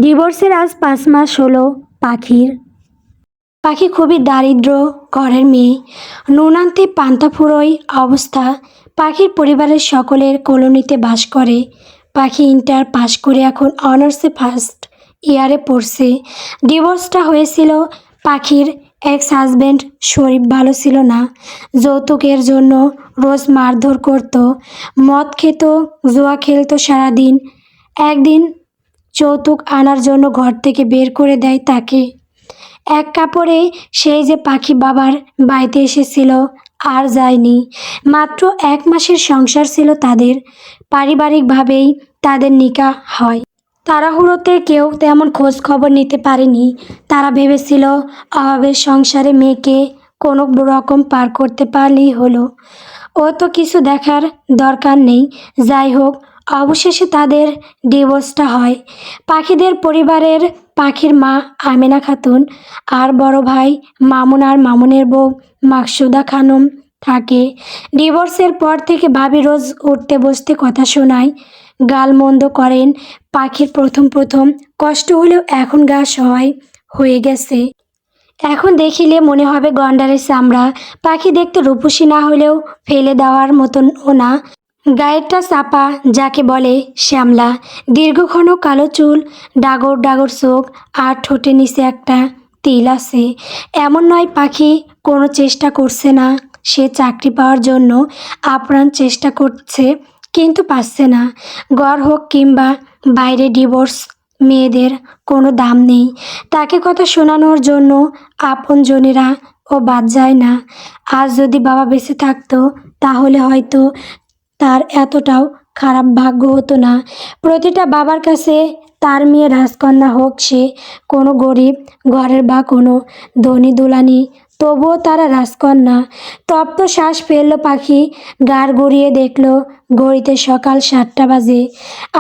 ডিভোর্সের আজ 5 মাস হলো পাখির। পাখি খুবই দারিদ্র ঘরের মেয়ে, নুন আনতে পান্তা ফুরোয় অবস্থা। পাখির পরিবারের সকলের কলোনিতে বাস করে। পাখি ইন্টার পাশ করে এখন অনার্সে ফার্স্ট ইয়ারে পড়ছে। ডিভোর্সটা হয়েছিল পাখির এক্স হাজব্যান্ড শরীফ ভালো ছিল না। যৌতুকের জন্য রোজ মারধর করত, মদ খেত, জুয়া খেলতো সারাদিন। একদিন যৌতুক আনার জন্য ঘর থেকে বের করে দেয় তাকে। এক কাপড়ে সেই যে পাখি বাবার বাড়িতে এসেছিল আর যায়নি। মাত্র 1 মাসের সংসার ছিল তাদের। পারিবারিকভাবেই তাদের নিকাহ হয়। তাড়াহুড়োতে কেউ তেমন খোঁজ খবর নিতে পারেনি। তারা ভেবেছিল অভাবের সংসারে মেয়েকে কোনো রকম পার করতে পারলেই হলো, ও তো কিছু দেখার দরকার নেই। যাই হোক, অবশেষে তাদের ডিভোর্সটা হয়। পাখিদের পরিবারের পাখির মা আমেনা খাতুন আর বড় ভাই মামুন আর মামুনের বউ মাকসুদা খানম থাকে। ডিভোর্সের পর থেকে ভাবি রোজ উঠতে বসতে কথা শোনায়, গালমন্দ করেন। পাখির প্রথম প্রথম কষ্ট হলেও এখন গা সহায় হয়ে গেছে। এখন দেখিলে মনে হবে গন্ডারের চামড়া। পাখি দেখতে রূপসী না হলেও ফেলে দেওয়ার মতনও না। গায়েরটা চাপা, যাকে বলে শ্যামলা। দীর্ঘ ঘন কালো চুল, ডাগর ডাগর চোখ আর ঠোঁটের নিচে একটা তিল আছে। এমন নয় পাখি কোনো চেষ্টা করছে না। সে চাকরি পাওয়ার জন্য আপ্রাণ চেষ্টা করছে, কিন্তু পাচ্ছে না। ঘর হোক কিংবা বাইরে, ডিভোর্স মেয়েদের কোনো দাম নেই। তাকে কথা শোনানোর জন্য আপনজনেরা ও বাদ যায় না। আজ যদি বাবা বেঁচে থাকতো তাহলে হয়তো তার এতটাও খারাপ ভাগ্য হতো না। প্রতিটা বাবার কাছে তার মেয়ে রাজকন্যা হোক সে কোনো গরিব ঘরের বা কোনো ধনী দুলানি, তবুও তারা রাজকন্যা। তপ্ত শ্বাস ফেলল পাখি, গাড় গড়িয়ে দেখল ঘড়িতে সকাল 7টা বাজে।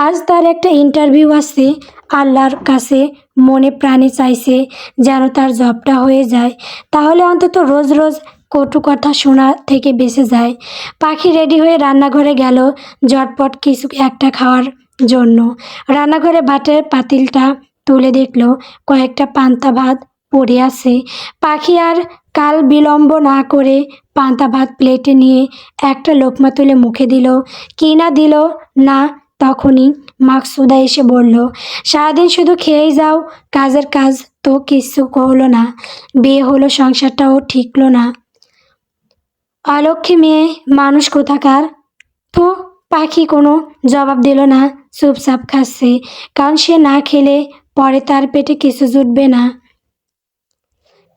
আজ তার একটা ইন্টারভিউ আছে। আল্লাহর কাছে মনে প্রাণে চাইছে যেন তার জবটা হয়ে যায়, তাহলে অন্তত রোজ রোজ কটু কথা শোনা থেকে বেঁচে যায়। পাখি রেডি হয়ে রান্নাঘরে গেল ঝটপট কিছু একটা খাওয়ার জন্য। রান্নাঘরে ভাতের পাতিলটা তুলে দেখল কয়েকটা পান্তা ভাত পড়ে আছে। পাখি আর কাল বিলম্ব না করে পান্তা ভাত প্লেটে নিয়ে একটা লোকমা তুলে মুখে দিল। কি না দিল না, তখনই মাকসুদা এসে বলল, সারাদিন শুধু খেয়েই যাও, কাজের কাজ তো কিছু হলো না। বিয়ে হলো, সংসারটাও ঠিকলো না। অলক্ষী মেয়ে মানুষ কোথাকার। তো পাখি কোনো জবাব দিল না, চুপচাপ খাচ্ছে, কারণ সে না খেলে পরে তার পেটে কিছু জুটবে না।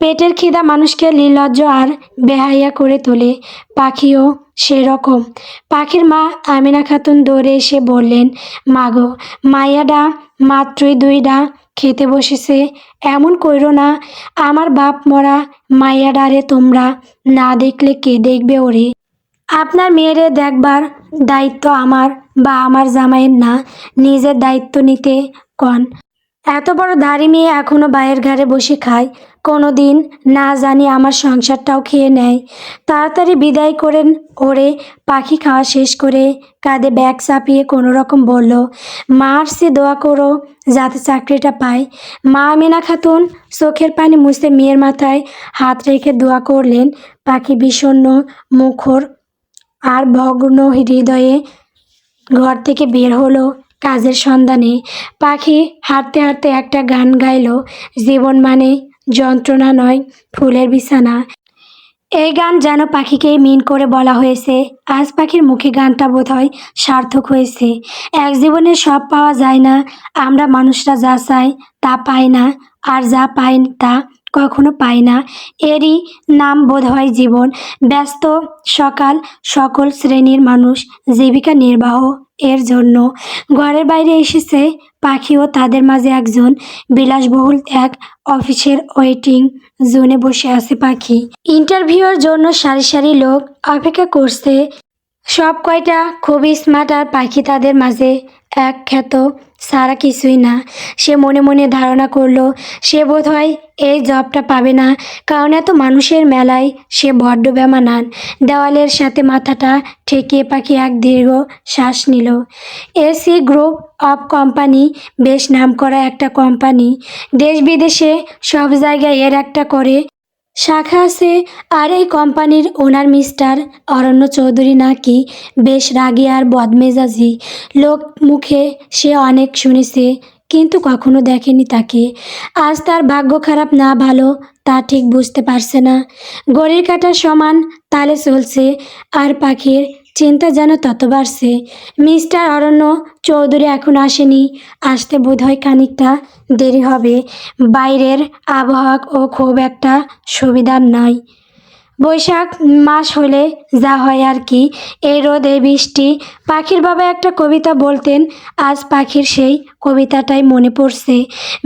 পেটের খিদা মানুষকে নির্লজ্জ আর বেহাইয়া করে তোলে। পাখিও সেরকম। পাখির মা আমিনা খাতুন দৌড়ে এসে বললেন, মাগো, মাইয়াডা মাত্রই 2ডা খেতে বসেছে, এমন কইরো না। আমার বাপ মরা মাইয়াডারে তোমরা না দেখলে কে দেখবে ওরে? আপনার মেয়েরে দেখবার দায়িত্ব আমার বা আমার জামাইয়ের না, নিজের দায়িত্ব নিতে কন। এত বড় দাড়ি মেয়ে এখনো বায়ের ঘাড়ে বসে খায়, কোনো দিন না জানি আমার সংসারটাও খেয়ে নেয়। তাড়াতাড়ি বিদায় করেন ওরে। পাখি খাওয়া শেষ করে কাঁধে ব্যাগ চাপিয়ে কোনো রকম বলল, মা আসছে, দোয়া করো যাতে চাকরিটা পায়। মা আমিনা খাতুন চোখের পানি মুছতে মেয়ের মাথায় হাত রেখে দোয়া করলেন। পাখি বিষণ্ণ মুখর আর ভগ্ন হৃদয়ে ঘর থেকে বের হলো কাজের সন্ধানে। পাখি হাঁটতে হাঁটতে একটা গান গাইল, জীবন মানে যন্ত্রণা নয়, ফুলের বিছানা। এই গান যেন পাখিকেই মিন করে বলা হয়েছে। আজ পাখির মুখে গানটা বোধহয় সার্থক হয়েছে। এক জীবনে সব পাওয়া যায় না। আমরা মানুষরা যা চাই তা পাই না, আর যা পাই তা কখনো পাই না। এরই নাম বোধহয় জীবন। ব্যস্ত সকাল, সকল শ্রেণীর মানুষ জীবিকা নির্বাহ এর জন্য ঘরের বাইরে এসেছে। পাখিও তাদের মাঝে একজন। বিলাসবহুল এক অফিসের ওয়েটিং জোনে বসে আছে পাখি। ইন্টারভিউয়ের জন্য সারি সারি লোক অপেক্ষা করছে। সব কয়টা খুবই স্মার্ট, আর পাখি তাদের মাঝে এক খ্যাত ছাড়া কিছুই না। সে মনে মনে ধারণা করলো সে বোধহয় এই জবটা পাবে না, কারণ এত মানুষের মেলায় সে বড্ড বেমানান। দেওয়ালের সাথে মাথাটা ঠেকিয়ে পাখি এক দীর্ঘ শ্বাস নিল। এসি গ্রুপ অফ কোম্পানি বেশ নামকরা একটা কোম্পানি। দেশ বিদেশে সব জায়গায় এর একটা করে শাখা আছে। আর এই কোম্পানির ওনার মিস্টার অরণ্য চৌধুরী নাকি বেশ রাগী আর বদমেজাজি লোক। মুখে সে অনেক শুনেছে কিন্তু কখনো দেখেনি তাকে। আজ তার ভাগ্য খারাপ না ভালো তা ঠিক বুঝতে পারছে না। ঘড়ির কাঁটার সমান তালে চলছে আর পাখির চিন্তা যেন তত বাড়ছে। মিস্টার অরণ্য চৌধুরী এখন আসেনি, আসতে বোধহয় খানিকটা দেরি হবে। বাইরের আবহাওয়া খুব একটা সুবিধার নয়। বৈশাখ মাস হলে যা হয় আর কি, এই রোদ এই বৃষ্টি। পাখির বাবা একটা কবিতা বলতেন, আজ পাখির সেই কবিতাটাই মনে পড়ছে।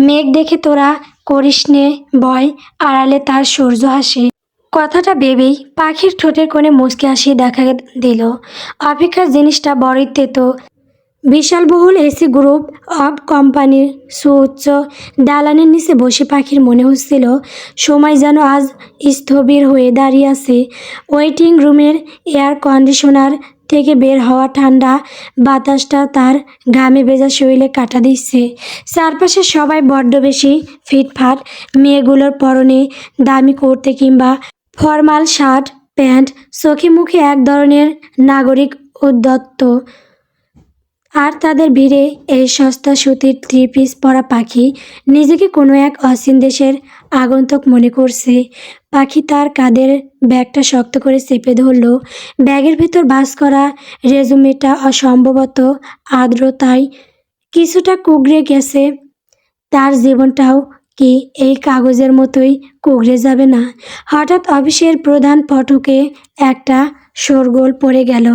মেঘ দেখে তোরা করিস নে ভয়, আড়ালে তার সূর্য হাসে। কথাটা ভেবেই পাখির ঠোঁটের কোণে মুচকি হাসি দেখা দিল। অপেক্ষার জিনিসটা বড়ই তেতো। বিশালবহুল এসি গ্রুপ অফ কোম্পানির সুউচ্চ দালানের নিচে বসে পাখির মনে হচ্ছিল সময় যেন আজ স্থবির হয়ে দাঁড়িয়ে আছে। ওয়েটিং রুমের এয়ার কন্ডিশনার থেকে বের হওয়া ঠান্ডা বাতাসটা তার ঘামে ভেজা শরীরে কাটা দিচ্ছে। চারপাশে সবাই বড্ড বেশি ফিটফাট। মেয়েগুলোর পরনে দামি কুর্তি কিংবা ফর্মাল শার্ট প্যান্ট, চোখে মুখে এক ধরনের নাগরিক উদ্যত্ত। আর তাদের ভিড়ে এই সস্তা সুতির থ্রি পিস পরা পাখি নিজেকে কোনো এক অচিন দেশের আগন্তুক মনে করছে। পাখি তার কাঁধের ব্যাগটা শক্ত করে চেপে ধরল। ব্যাগের ভেতর ভাঁজ করা রেজুমেটা অসম্ভবত আর্দ্রতায় কিছুটা কুঁকড়ে গেছে। তার জীবনটাও কি এই কাগজের মতোই কুঁকড়ে যাবে না? হঠাৎ অফিসের প্রধান ফটকে একটা শোরগোল পড়ে গেল।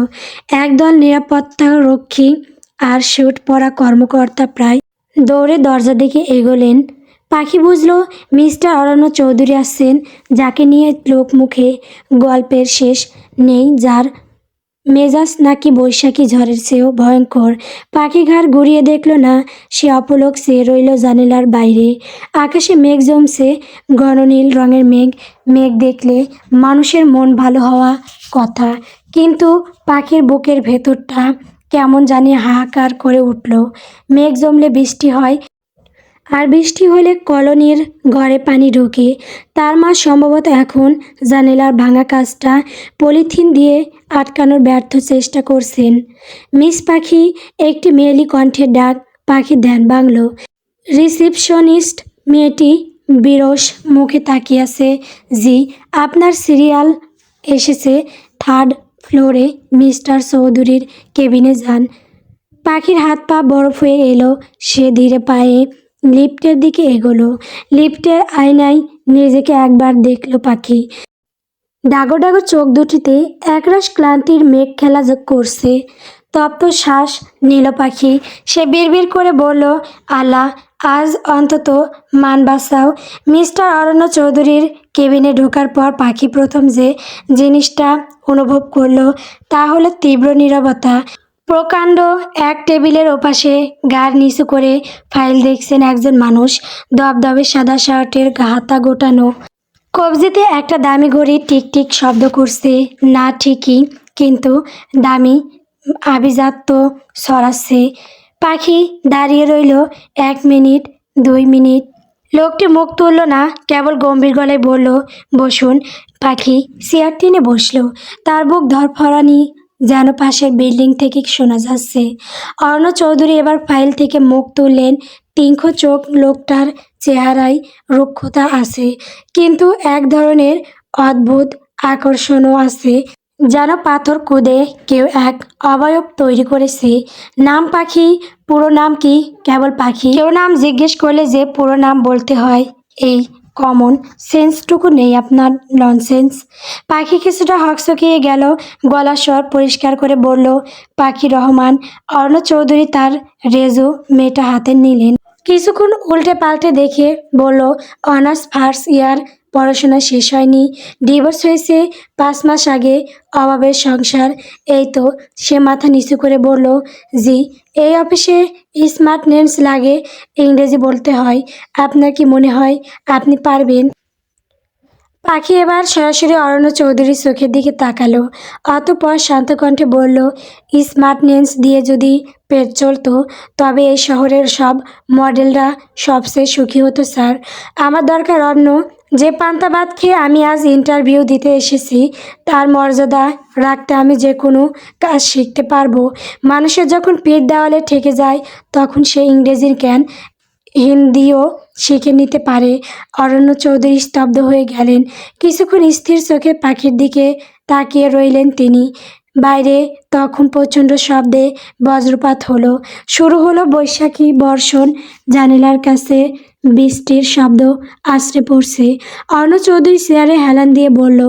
একদল নিরাপত্তারক্ষী আর স্যুট পরা কর্মকর্তা প্রায় দৌড়ে দরজা দিকে এগোলেন। পাখি বুঝল মিস্টার অরণ্য চৌধুরী আসছেন, যাকে নিয়ে লোকমুখে গল্পের শেষ নেই, যার মেজাজ নাকি বৈশাখী ঝড়ের চেয়েও ভয়ঙ্কর। পাখি ঘাড় ঘুরিয়ে দেখল না, সে অপলক চেয়ে রইল জানালার বাইরে। আকাশে মেঘ জমছে, ঘন নীল রঙের মেঘ। মেঘ দেখলে মানুষের মন ভালো হওয়া কথা, কিন্তু পাখির বুকের ভেতরটা কেমন জানি হাহাকার করে উঠল। মেঘ জমলে বৃষ্টি হয়, আর বৃষ্টি হলে কলোনির ঘরে পানি ঢোকে। তার মা সম্ভবত এখন জানালার ভাঙা কাজটা পলিথিন দিয়ে আটকানোর ব্যর্থ চেষ্টা করছেন। মিস পাখি, একটি মেয়েলি কণ্ঠের ডাক পাখির ধ্যান ভাঙল। রিসিপশনিস্ট মেয়েটি বিরস মুখে তাকিয়ে আছে। জি, আপনার সিরিয়াল এসেছে। থার্ড ফ্লোরে মিস্টার চৌধুরীর কেবিনে যান। পাখির হাত পা বরফ হয়ে এলো। সে ধীরে পায়ে লিফটের দিকে এগোলো। লিফটের আয়নায় নিজেকে একবার দেখল পাখি। ডাগো ডাগো চোখ দুটিতে একরাশ ক্লান্তির মেঘ খেলা করছে। তপ্ত শ্বাস নিল পাখি। সে বিড়বিড় করে বলল, আল্লাহ, আজ অন্তত মান বাঁচাও। মিস্টার অরণ্য চৌধুরীর কেবিনে ঢোকার পর পাখি প্রথম যে জিনিসটা অনুভব করলো তা হলো তীব্র নীরবতা। প্রকাণ্ড এক টেবিলের ওপাশে ঘাড় নিচু করে ফাইল দেখছেন একজন মানুষ। দবদবে সাদা শার্টের হাতা গোটানো, কবজিতে একটা দামি ঘড়ি টিকটিক শব্দ করছে। না ঠিকই, কিন্তু দামি আভিজাত্য ছড়াচ্ছে। পাখি দাঁড়িয়ে রইল 1 মিনিট, 2 মিনিট। লোকটি মুখ তুলল না, কেবল গম্ভীর গলায় বলল, বসুন। পাখি চেয়ার টেনে বসল। তার বুক ধরফরানি যেন পাশের বিল্ডিং থেকে শোনা যাচ্ছে। অরণ্য চৌধুরী এবার ফাইল থেকে মুখ তুললেন। তীক্ষ্ণ চোখ। লোকটার চেহারায় রুক্ষতা আছে, কিন্তু এক ধরনের অদ্ভুত আকর্ষণও আছে, যেন পাথর খুদে কেউ এক অবয়ব তৈরি করেছে। নাম পাখি। পুরো নাম কি? কেবল পাখি। কেউ নাম জিজ্ঞেস করলে যে পুরো নাম বলতে হয়, এই কমন সেন্সটুকু নেই আপনার? ননসেন্স। পাখি কিছুটা হকচকিয়ে গেল। গলার স্বর পরিষ্কার করে বলল, পাখি রহমান। অরণ্য চৌধুরী তার রেজুমেটা হাতে নিলেন। কিছুক্ষণ উল্টে পাল্টে দেখে বলল, অনার্স ফার্স্ট ইয়ার, পড়াশোনা শেষ হয়নি, ডিভোর্স হয়েছে 5 মাস আগে, অভাবের সংসার, এই তো। সে মাথা নিচু করে বলল, জি, এই অফিসে স্মার্ট নেমস লাগে, ইংরেজি বলতে হয়। আপনার কি মনে হয় আপনি পারবেন? পাখি এবার সরাসরি অরণ্য চৌধুরীর চোখের দিকে তাকালো, অতঃপর শান্ত কণ্ঠে বলল, স্মার্টনেস দিয়ে যদি পেট চলতো তবে এই শহরের সব মডেলরা সবচেয়ে সুখী হতো স্যার। আমার দরকার অন্য। যে পান্তা ভাত খেয়ে আমি আজ ইন্টারভিউ দিতে এসেছি তার মর্যাদা রাখতে আমি যে কোনো কাজ শিখতে পারবো। মানুষের যখন পিঠ দেওয়ালে ঠেকে যায় তখন সে ইংরেজির জ্ঞান হিন্দিও শিখে নিতে পারে। অরণ্য চৌধুরী স্তব্ধ হয়ে গেলেন। কিছুক্ষণ স্থির চোখে পাখির দিকে তাকিয়ে রইলেন তিনি। বাইরে তখন প্রচণ্ড শব্দে বজ্রপাত হলো। শুরু হলো বৈশাখী বর্ষণ। জানালার কাছে বৃষ্টির শব্দ আছড়ে পড়ছে। অরণ্য চৌধুরী চেয়ারে হেলান দিয়ে বলল,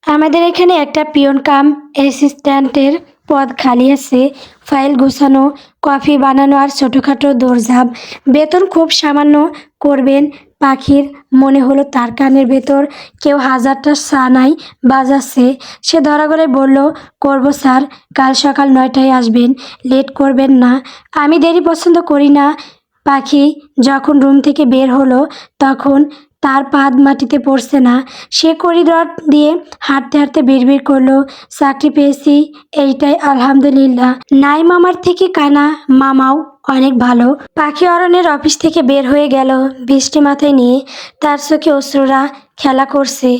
আমাদের এখানে একটা পিয়ন কাম অ্যাসিস্ট্যান্টের পদ খালি আছে। ফাইল গোছানো, কফি বানানো আর ছোটোখাটো দৌড়ঝাঁপ। বেতন খুব সামান্য করবেন। পাখির মনে হলো তার কানের ভেতর কেউ হাজারটা সানাই বাজাচ্ছে। সে ধরা গলায় বলল, করব স্যার, কাল সকাল 9টায় আসবেন, লেট করবেন না। আমি দেরি পছন্দ করি না। পাখি যখন রুম থেকে বের হলো তখন তার পাদ মাটিতে পড়ছে না। সে করিডর দিয়ে হাঁটতে হাঁটতে বিড়বিড় করলো, চাকরি পেয়েছি, এইটাই আলহামদুলিল্লাহ। নাই মামার থেকে কানা মামাও অনেক ভালো। পাখি অরণ্যের অফিস থেকে বের হয়ে গেল বৃষ্টি মাথায় নিয়ে। তার চোখে অশ্রুরা খেলা করছে।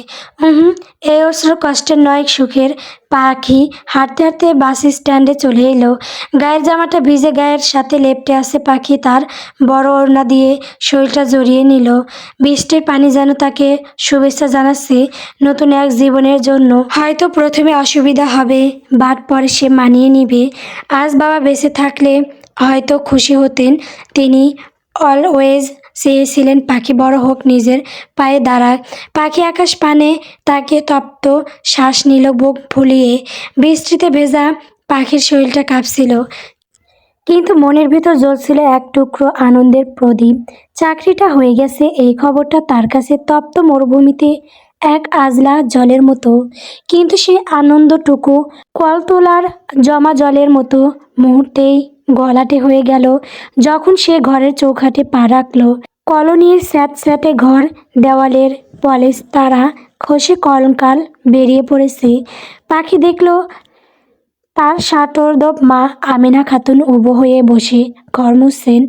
এই অশ্রু কষ্টের নয়, সুখের। পাখি হাঁটতে হাঁটতে বাস স্ট্যান্ডে চলে এলো। গায়ের জামাটা ভিজে, গায়ের সাথে লেপ্টে আছে। পাখি তার বড় ওড়না দিয়ে শরীরটা জড়িয়ে নিল। বৃষ্টির পানি যেন তাকে শুভেচ্ছা জানাচ্ছে নতুন এক জীবনের জন্য। হয়তো প্রথমে অসুবিধা হবে, বাট পরে সে মানিয়ে নিবে। আজ বাবা বেঁচে থাকলে হয়তো খুশি হতেন। তিনি অলওয়েজ চেয়েছিলেন পাখি বড় হোক, নিজের পায়ে দাঁড়াক। পাখি আকাশ পানে তাকে তপ্ত শ্বাস নিল বুক ফুলিয়ে। বৃষ্টিতে ভেজা পাখির শরীরটা কাঁপছিল, কিন্তু মনের ভিতর জ্বলছিল এক টুকরো আনন্দের প্রদীপ। চাকরিটা হয়ে গেছে, এই খবরটা তার কাছে তপ্ত মরুভূমিতে এক আজলা জলের মতো। কিন্তু সেই আনন্দটুকু কলতলার জমা জলের মতো মুহূর্তেই গলাটে হয়ে গেল যখন সে ঘরের চৌখাটে পা রাখল। কলোনির স্যাঁতস্যাঁতে ঘর, দেওয়ালের পলিশ তারা খসে কঙ্কাল বেরিয়ে পড়েছে। পাখি দেখল তার ষাটোর্ধ্ব মা আমেনা খাতুন উবু হয়ে বসে ঘর মুছছেন।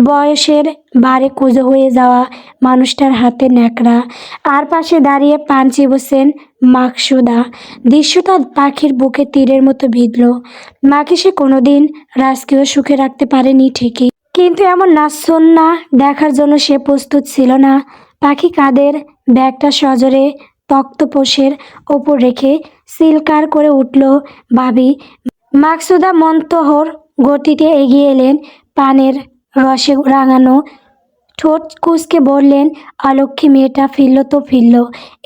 বয়সের ভারে কুঁজো হয়ে যাওয়া মানুষটার হাতে ন্যাকড়া, আর পাশে দাঁড়িয়ে পান চিবোচ্ছেন মাকসুদা। দৃশ্যটা পাখির বুকে তীরের মতো বিঁধল। মাকে সে কোনোদিন রাজকীয় সুখে রাখতে পারেনি ঠিকই, কিন্তু এমন নাচ্ছন্না দেখার জন্য সে প্রস্তুত ছিল না। পাখি কাঁধের ব্যাগটা সজোরে তক্তপোষের ওপর রেখে চিৎকার করে উঠল, ভাবি। মাকসুদা মন্তহর গতিতে এগিয়ে এলেন। পানের রসে রাঙানো ঠোঁট কুঁচকে বললেন, অলক্ষী মেয়েটা ফিরল তো ফিরল।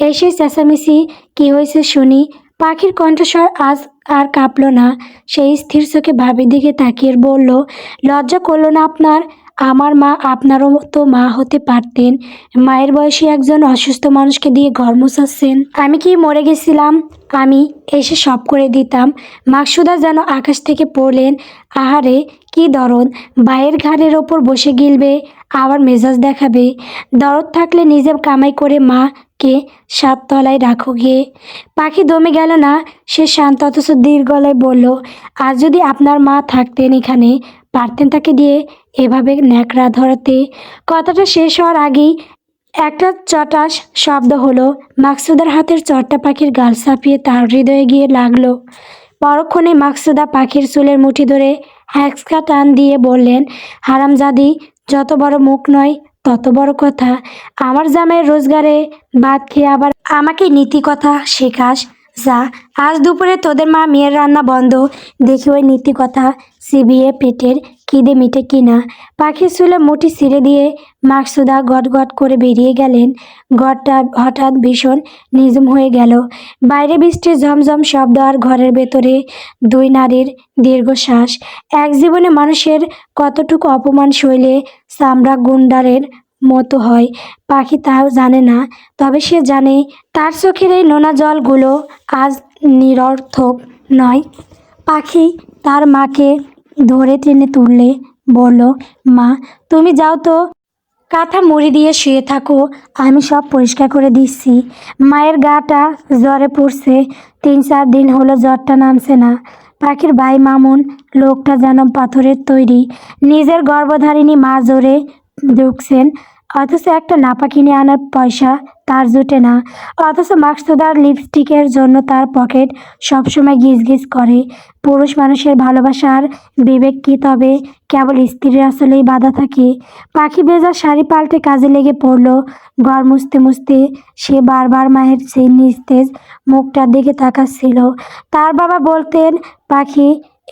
এসে চেঁচামেচি কী হয়েছে শুনি। পাখির কণ্ঠস্বর আজ আর কাঁপল না। সেই স্থির চোখে ভাবির দিকে তাকিয়ে বলল, লজ্জা করল না আপনার? আমার মা আপনারও তো মা হতে পারতেন। মায়ের বয়সী একজন অসুস্থ মানুষকে দিয়ে ঘর মোছাচ্ছেন। আমি কি মরে গেছিলাম? আমি এসে সব করে দিতাম। মাকসুদা যেন আকাশ থেকে পড়লেন। আহারে কি দরদ! ভাইয়ের ঘাড়ের ওপর বসে গিলবে, আবার মেজাজ দেখাবে। দরদ থাকলে নিজে কামাই করে মাকে 7 তলায় রাখো গিয়ে। পাখি দমে গেল না। সে শান্ত অথচ দীর্ঘ গলায় বলল, আর যদি আপনার মা থাকতেন এখানে, পারতেন তাকে দিয়ে এভাবে ন্যাকড়া ধরাতে? কথাটা শেষ হওয়ার আগেই একটা চটাস শব্দ হলো। মাকসুদার হাতের চটটা পাখির গাল চাপিয়ে তার হৃদয়ে গিয়ে লাগলো। পরক্ষণে মাকসুদা পাখির চুলের মুঠি ধরে হ্যাঁচকা টান দিয়ে বললেন, হারামজাদি, যত বড় মুখ নয় তত বড় কথা। আমার জামাইয়ের রোজগারে ভাত খেয়ে আবার আমাকে নীতি কথা শেখাস? যা, আজ দুপুরে তোদের মা মেয়ের রান্না বন্ধ, দেখি ওই নীতি কথা চিবিয়ে পেটের খিদে মিটে কিনা। পাখির চুলে মুঠি ছিঁড়ে দিয়ে মাকসুদা গটগট করে বেরিয়ে গেলেন। ঘরটা হঠাৎ ভীষণ নিঝুম হয়ে গেল। বাইরে বৃষ্টির ঝমঝম শব্দ, আর ঘরের ভেতরে 2 নারীর দীর্ঘশ্বাস। এক জীবনে মানুষের কতটুকু অপমান সইলে চামড়া গুন্ডারের মতো হয়, পাখি তাও জানে না। তবে সে জানে তার চোখের এই নোনা জলগুলো আজ নিরর্থক নয়। পাখি তার মাকে ধরে টেনে তুললে বলল, মা তুমি যাও তো, কাঁথা মুড়ি দিয়ে শুয়ে থাকো, আমি সব পরিষ্কার করে দিচ্ছি। মায়ের গাটা জ্বরে পড়ছে, 3-4 দিন হলো জ্বরটা নামছে না। পাখির ভাই মামুন লোকটা যেন পাথরের তৈরি, নিজের গর্ভধারিণী মা জোরে ঢুকছেন, অথচ একটা নাপা কিনে আনার পয়সা তার জুটে না। অথচ মাকসুদার লিপস্টিকের জন্য তার পকেট সবসময় গিজ করে। পুরুষ মানুষের ভালোবাসা আর বিবেক কি তবে কেবল স্ত্রীর আসলেই বাধা থাকে? পাখি ভেজা শাড়ি পাল্টে কাজে লেগে পড়ল। ঘর মুছতে মুছতে সে বারবার মায়ের সেই নিস্তেজ মুখটার দিকে তাকাচ্ছিল। তার বাবা বলতেন, পাখি,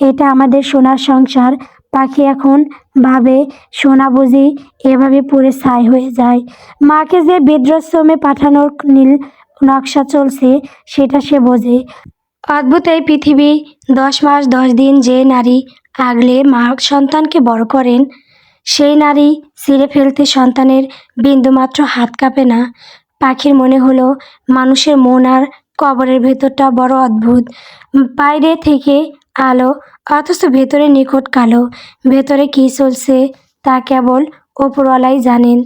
এটা আমাদের সোনার সংসার। পাখি এখন ভাবে, সোনা বুঝি এভাবে পুড়ে ছাই হয়ে যায়? মাকে যে বৃদ্ধাশ্রমে পাঠানোর নীল নকশা চলছে সেটা সে বোঝে। অদ্ভুত এই পৃথিবী, 10 মাস 10 দিন যে নারী আগলে মা সন্তানকে বড় করেন, সেই নারী ছিঁড়ে ফেলতে সন্তানের বিন্দুমাত্র হাত কাঁপে না। পাখির মনে হলো মানুষের মন আর কবরের ভেতরটা বড় অদ্ভুত। বাইরে থেকে আলো, অথচ ভেতরে নিখুঁত কালো। ভেতরে কী চলছে তা কেবল ওপরওয়ালাই জানেন।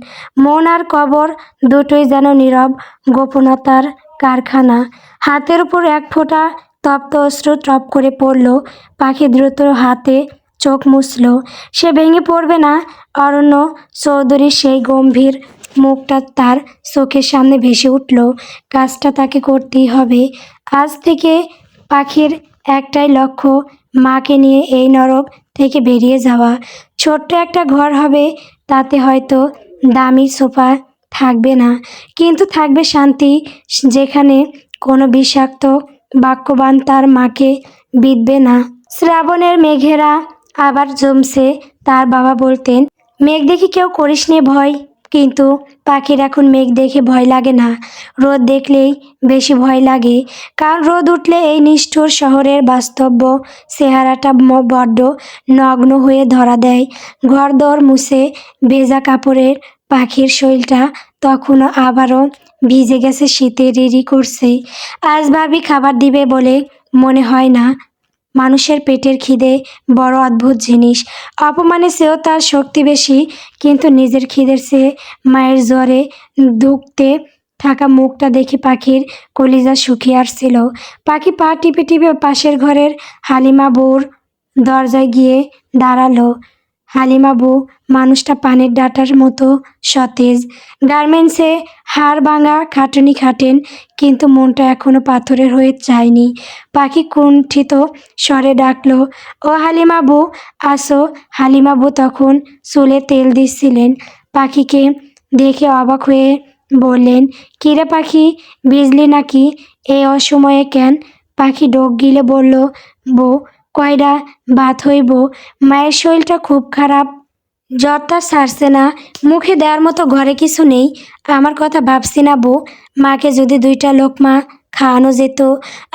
মন আর কবর দুটোই যেন নীরব গোপনতার কারখানা। হাতের উপর এক ফোঁটা তপ্ত অশ্রু টপ করে পড়ল। পাখি দ্রুত হাতে চোখ মুছল। সে ভেঙে পড়বে না। অরণ্য চৌধুরীর সেই গম্ভীর মুখটা তার চোখের সামনে ভেসে উঠল। কাজটা তাকে করতেই হবে। আজ থেকে পাখির একটাই লক্ষ্য, মাকে নিয়ে এই নরক থেকে বেরিয়ে যাওয়া। ছোট্ট একটা ঘর হবে, তাতে হয়তো দামি সোফা থাকবে না, কিন্তু থাকবে শান্তি, যেখানে কোনো বিষাক্ত বাক্যবান তার মাকে বিঁধবে না। শ্রাবণের মেঘেরা আবার জমছে। তার বাবা বলতেন, মেঘ দেখে কেউ করিস নে ভয়। কিন্তু পাখির এখন মেঘ দেখে ভয় লাগে না, রোদ দেখলেই বেশি ভয় লাগে। কারণ রোদ উঠলে এই নিষ্ঠুর শহরের বাস্তব চেহারাটা বড্ড নগ্ন হয়ে ধরা দেয়। ঘরদোর মুছে ভেজা কাপড়ের পাখির শরীরটা তখনও আবারও ভিজে গেছে, শীতে রিরি করছে। আজ ভাবি খাবার দিবে বলে মনে হয় না। মানুষের পেটের খিদে বড় অদ্ভুত জিনিস। অপমানের চেয়েও তার শক্তি বেশি। কিন্তু নিজের খিদের চেয়ে মায়ের জ্বরে ধুঁকতে থাকা মুখটা দেখে পাখির কলিজা শুকিয়ে আসছিল। পাখি পা টিপে টিপে পাশের ঘরের হালিমা বউর দরজায় গিয়ে দাঁড়ালো। হালিমা বউ মানুষটা পানের ডাঁটার মতো সতেজ। গার্মেন্টসে হাড় ভাঙা খাটুনি খাটেন, কিন্তু মনটা এখনো পাথরের হয়ে যায়নি। পাখি কুণ্ঠিত স্বরে ডাকলো, ও হালিমা বউ, আসো। হালিমা বউ তখন চুলে তেল দিচ্ছিলেন। পাখিকে দেখে অবাক হয়ে বললেন, কিরে পাখি, ভিজলি নাকি? এই অসময়ে কেন? পাখি ডোক গিলে বলল, বউ, কয়ডা ভাত হইব? মায়ের শরীরটা খুব খারাপ, জ্বরটা ছাড়ছে না। মুখে দেওয়ার মতো ঘরে কিছু নেই। আমার কথা ভাবছি না বউ, মাকে যদি 2টা লোকমা খাওয়ানো যেত,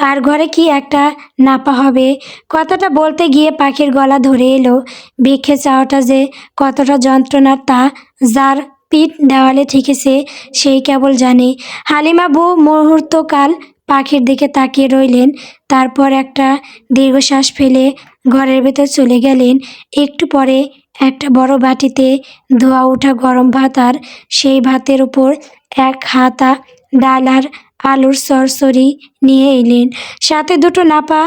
আর ঘরে কি একটা নাপা হবে। কথাটা বলতে গিয়ে পাখির গলা ধরে এলো। ভিক্ষে চাওয়াটা যে কতটা যন্ত্রণার তা যার পিঠ দেওয়ালে ঠেকেছে সেই কেবল জানে। হালিমা বউ মুহূর্তকাল পাখির দিকে তাকিয়ে রইলেন, তারপর একটা দীর্ঘশ্বাস ফেলে ঘরের ভেতর চলে গেলেন। একটু পরে একটা বড় বাটিতে ধোয়া ওঠা গরম ভাত, আর সেই ভাতের উপর এক হাতা ডাল আর আলুর চচ্চড়ি নিয়ে এলেন, সাথে 2টো নাপা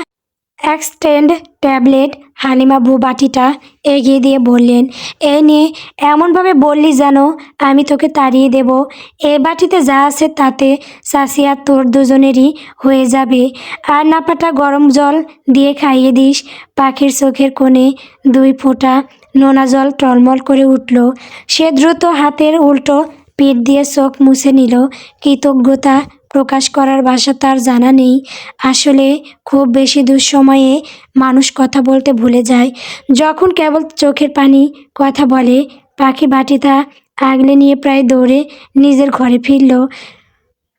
এক্সটেন্ড ট্যাবলেট। হালিমা বউ বাটিটা এগিয়ে দিয়ে বললেন, এই নিয়ে এমনভাবে বললি যেন আমি তোকে তাড়িয়ে দেব। এই বাটিতে যা আছে তাতে চাচি আর তোর দুজনেরই হয়ে যাবে। আর নাপাটা গরম জল দিয়ে খাইয়ে দিস। পাখির চোখের কোণে 2 ফোঁটা নোনা জল টলমল করে উঠল। সে দ্রুত হাতের উল্টো পিঠ দিয়ে চোখ মুছে নিল। কৃতজ্ঞতা প্রকাশ করার ভাষা তার জানা নেই। আসলে খুব বেশি দুঃসময়ে মানুষ কথা বলতে ভুলে যায়, যখন কেবল চোখের পানি কথা বলে। পাখি বাটিটা আগলে নিয়ে প্রায় দৌড়ে নিজের ঘরে ফিরল।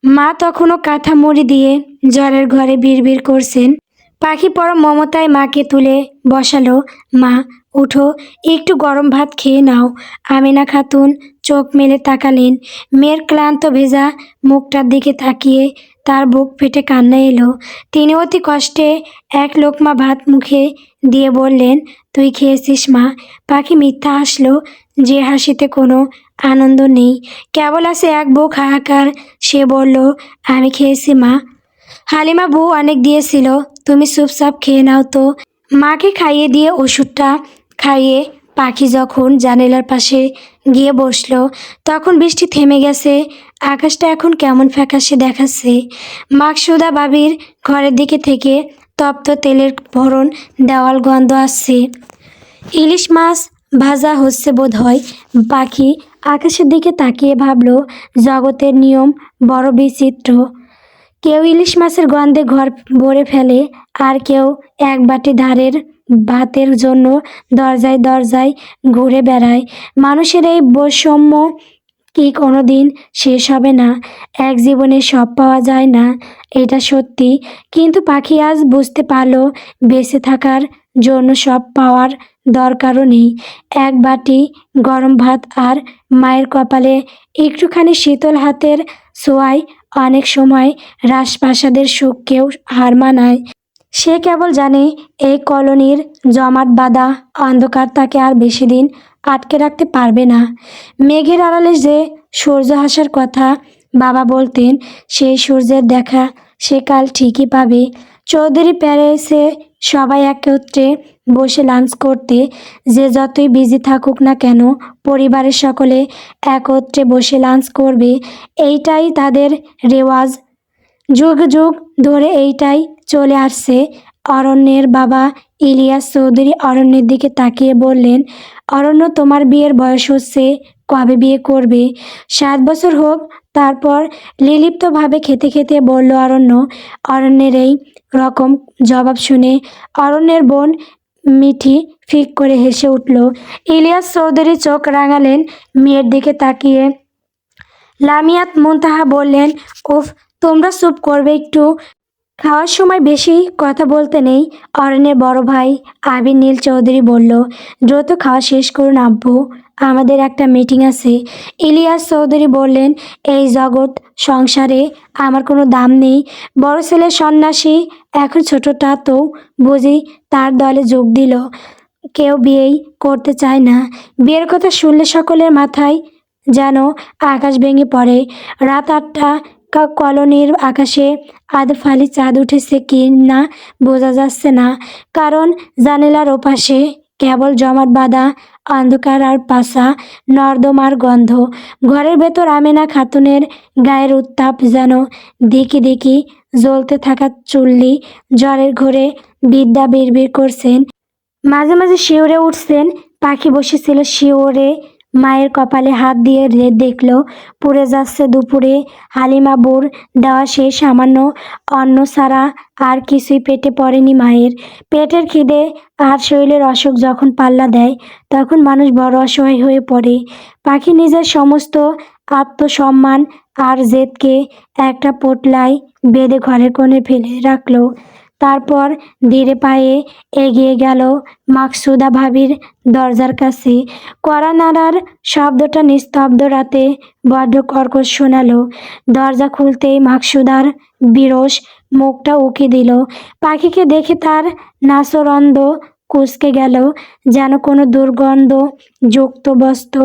মা তখনও কাঁথা মুড়ি দিয়ে জ্বরের ঘরে বিড়বিড় করছেন। পাখি পরম মমতায় মাকে তুলে বসালো। মা, উঠো, একটু গরম ভাত খেয়ে নাও। আমিনা খাতুন চোখ মেলে তাকালেন। মেয়ের ক্লান্ত ভেজা মুখটার দিকে তাকিয়ে তার বুক ফেটে কান্না এলো। তিনি অতি কষ্টে এক লোকমা ভাত মুখে দিয়ে বললেন, তুই খেয়েছিস মা? পাখি মিথ্যা হাসলো। যে হাসিতে কোনো আনন্দ নেই, কেবল আছে এক বুক হাহাকার। সে বলল, আমি খেয়েছি মা। হালিমা বউ অনেক দিয়েছিল, তুমি চুপচাপ খেয়ে নাও তো। মাকে খাইয়ে দিয়ে ওষুধটা খাইয়ে পাখি যখন জানালার পাশে গিয়ে বসলো, তখন বৃষ্টি থেমে গেছে। আকাশটা এখন কেমন ফ্যাকাশে দেখাচ্ছে। মাকসুদা বাবির ঘরের দিকে থেকে তপ্ত তেলের ভরণ দেওয়াল গন্ধ আসছে। ইলিশ মাছ ভাজা হচ্ছে বোধ হয়। পাখি আকাশের দিকে তাকিয়ে ভাবল, জগতের নিয়ম বড় বিচিত্র। কেউ ইলিশ মাছের গন্ধে ঘর ভরে ফেলে, আর কেউ এক বাটি ধারের ভাতের জন্য দরজায় দরজায় ঘুরে বেড়ায়। মানুষের এই বৈষম্য কি কোনো দিন শেষ হবে না? এক জীবনে সব পাওয়া যায় না, এটা সত্যি। কিন্তু পাখি আজ বুঝতে পারলো, বেঁচে থাকার জন্য সব পাওয়ার দরকারও নেই। এক বাটি গরম ভাত আর মায়ের কপালে একটুখানি শীতল হাতের ছোঁয়ায় অনেক সময় রাজপ্রাসাদের সুখকেও হার মানায়। সে কেবল জানে, এই কলোনির জমাট বাঁধা অন্ধকার তাকে আর বেশি দিন আটকে রাখতে পারবে না। মেঘের আড়ালে যে সূর্য হাসার কথা বাবা বলতেন, সেই সূর্যের দেখা সে কাল ঠিকই পাবে। চৌধুরী প্যালেসে সবাই একত্রে বসে লাঞ্চ করতে। যে যতই বিজি থাকুক না কেন, পরিবারের সকলে একত্রে বসে লাঞ্চ করবে, এইটাই তাদের রেওয়াজ। যুগ যুগ ধরে এইটাই চলে আসছে। অরণ্যের বাবা ইলিয়াস চৌধুরী অরণ্যের দিকে তাকিয়ে বললেন, অরণ্য, তোমার বিয়ের বয়স হচ্ছে, কবে বিয়ে করবে? 7 বছর হোক। তারপর নির্লিপ্তভাবে খেতে খেতে বলল অরণ্য। অরণ্যের এই রকম জবাব শুনে অরণ্যের বোন মিঠি ফিক করে হেসে উঠল। ইলিয়াস চৌধুরী চোখ রাঙালেন মেয়ের দিকে তাকিয়ে। লামিয়াত মুনতাহা বললেন, উফ, তোমরা চুপ করবে একটু? খাওয়ার সময় বেশি কথা বলতে নেই। অরণ্যের বড় ভাই আবির নীল চৌধুরী বলল, দ্রুত খাওয়া শেষ করুন আব্বু, আমাদের একটা মিটিং আছে। ইলিয়াস চৌধুরী বললেন, এই জগৎ সংসারে আমার কোনো দাম নেই। বড় ছেলে সন্ন্যাসী, এখন ছোটটা তো বুঝি তার দলে যোগ দিল। কেউ বিয়েই করতে চায় না। বিয়ের কথা শুনলে সকলের মাথায় যেন আকাশ ভেঙে পড়ে। রাত 8টা, কলোনির আকাশে আধফালি চাঁদ উঠেছে কি না বোঝা যাচ্ছে না, কারণ জানালার ওপাশে কেবল জমাট বাঁধা অন্ধকার আর পাশা নর্দমার গন্ধ। ঘরের ভেতর আমেনা খাতুনের গায়ের উত্তাপ যেন দিকি দিকি জ্বলতে থাকা চুল্লি। জ্বরের ঘোরে বিদ্যা বিড়বিড় করছেন, মাঝে মাঝে শিউরে উঠছেন। পাখি বসেছিল শিউরে, মায়ের কপালে হাত দিয়ে দেখল পুড়ে যাচ্ছে দুপুরে হালিমা বুর দেওয়া সেই সামান্য অন্ন ছাড়া আর কিছুই পেটে পড়েনি মায়ের। পেটের খিদে আর শরীরের অসুখ যখন পাল্লা দেয়, তখন মানুষ বড় অসহায় হয়ে পড়ে। পাখি নিজের সমস্ত আত্মসম্মান আর জেদকে একটা পোটলায় বেঁধে ঘরের কোণে ফেলে রাখলো। তারপর ধীরে পায়ে এগিয়ে গেল মাকসুদা ভাবির দরজার কাছে। কড়া নাড়ার শব্দটা নিস্তব্ধ রাতে বড্ড কর্কশ শোনালো। দরজা খুলতেই মাকসুদার বিরস মুখটা উকি দিল। পাখিকে দেখে তার নাসরন্দ কুঁচকে গেল, যেন কোনো দুর্গন্ধ যুক্ত বস্তু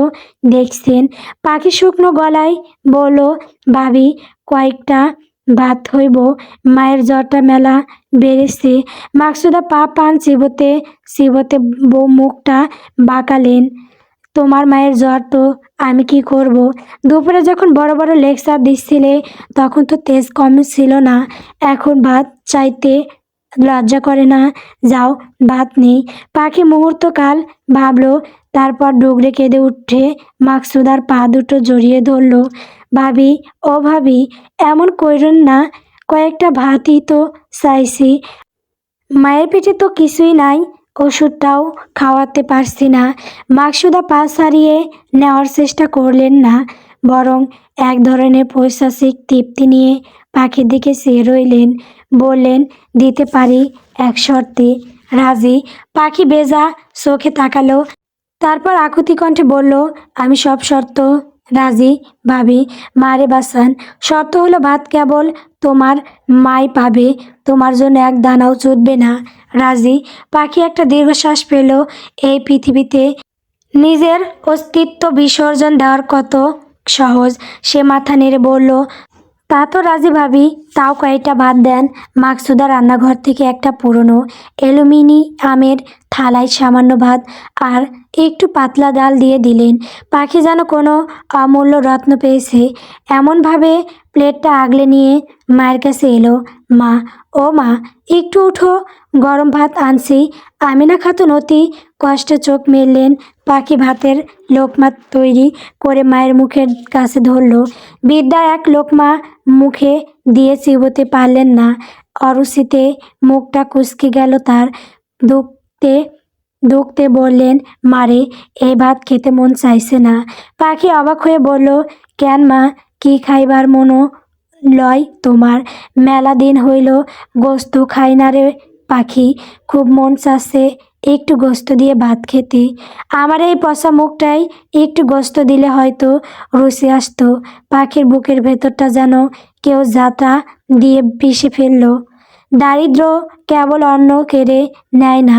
দেখছেন। পাখি শুকনো গলায় বলল, ভাবি, কয়েকটা ভাত হইব, মায়ের জ্বরটা মেলা বেড়েছে। মাকসুদা পান চিবোতে চিবোতে বউ মুখটা বাঁকালেন, তোমার মায়ের জ্বর তো আমি কি করব? দুপুরে যখন বড় বড় লেকচার দিচ্ছিলে, তখন তো তেজ কম ছিল না, এখন ভাত চাইতে লজ্জা করে না? যাও, ভাত নেই। পাখি মুহূর্তকাল ভাবলো, তারপর ডুগরে কেঁদে উঠে মাকসুদার পা দুটো জড়িয়ে ধরল। ভাবি, ও ভাবি, এমন কইরেন না, কয়েকটা ভাতই তো চাইছি। মায়ের পেটে তো কিছুই নাই, ওষুধটাও খাওয়াতে পারছি না। মাকসুদা পা ছাড়িয়ে নেওয়ার চেষ্টা করলেন না, বরং এক ধরনের পৈশাচিক তৃপ্তি নিয়ে পাখির দিকে চেয়ে রইলেন। বললেন, দিতে পারি, এক শর্তে। রাজি? পাখি বেজা চোখে তাকালো, তারপর আকুতি কণ্ঠে বলল, আমি সব শর্ত রাজি ভাবি, মারে বাঁচান। শর্ত হলো ভাত কেবল তোমার মাই পাবে, তোমার জন্য এক দানাও চুদবে না। রাজি? পাখি একটা দীর্ঘশ্বাস পেল। এই পৃথিবীতে নিজের অস্তিত্ব বিসর্জন দেওয়ার কত সহজ। সে মাথা নেড়ে বলল, তা তো রাজি ভাবি, তাও কয়েকটা ভাত দেন। মাকসুদা রান্নাঘর থেকে একটা পুরনো অ্যালুমিনিয়ামের থালায় সামান্য ভাত আর একটু পাতলা ডাল দিয়ে দিলেন। পাখি যেন কোনো অমূল্য রত্ন পেয়েছে, এমনভাবে প্লেটটা আগলে নিয়ে মায়ের কাছে এলো। মা, ও মা, একটু উঠো, গরম ভাত আনছি। আমিনা খাতুন অতি কষ্টে চোখ মেললেন। পাখি ভাতের লোকমা তৈরি করে মায়ের মুখের কাছে ধরল। বিদ্যা এক লোকমা মুখে দিয়ে চিবোতে পারলেন না। অরুচিতে মুখটা কুঁচকে গেল তার। দুঃখতে দুঃখতে বললেন, মারে, এই ভাত খেতে মন চাইছে না। পাখি অবাক হয়ে বলল, কেন মা, কি খাইবার মনো লয় তোমার? মেলা দিন হইল গোস্ত খাই না রে পাখি, খুব মন চাচ্ছে একটু গোস্ত দিয়ে ভাত খেতে। আমার এই পচা মুখটাই একটু গোস্ত দিলে হয়তো রুচি আসতো। পাখির বুকের ভেতরটা যেন কেউ জাতা দিয়ে পিষে ফেলল। দারিদ্র কেবল অন্ন কেড়ে নেয় না,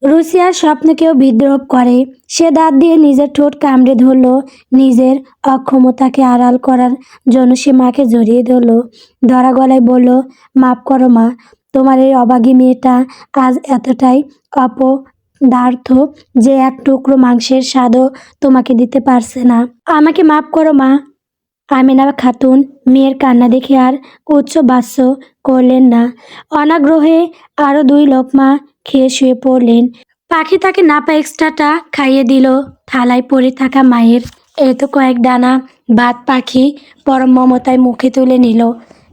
রুচি আর স্বপ্নকেও বিদ্রোহ করে। সে দাঁত দিয়ে নিজের ঠোঁট কামড়ে ধরল। নিজের অক্ষমতাকে আড়াল করার জন্য সে মাকে জড়িয়ে ধরল। ধরা গলায় বলল, মাফ করো মা, তোমার এই অবাগী মেয়েটা আজ এতটাই অপদার্থ যে এক টুকরো মাংসের স্বাদও তোমাকে দিতে পারছে না। আমাকে মাফ করো মা। আমিনা খাতুন মেয়ের কান্না দেখে আর উচ্চবাচ্য করলেন না। অনাগ্রহে আরও 2 লোকমা খেয়ে শুয়ে পড়লেন। পাখি তাকে নাপা এক্সট্রাটা খাইয়ে দিল। থালায় পড়ে থাকা মায়ের এই তো কয়েক দানা ভাত পাখি পরম মমতায় মুখে তুলে নিল।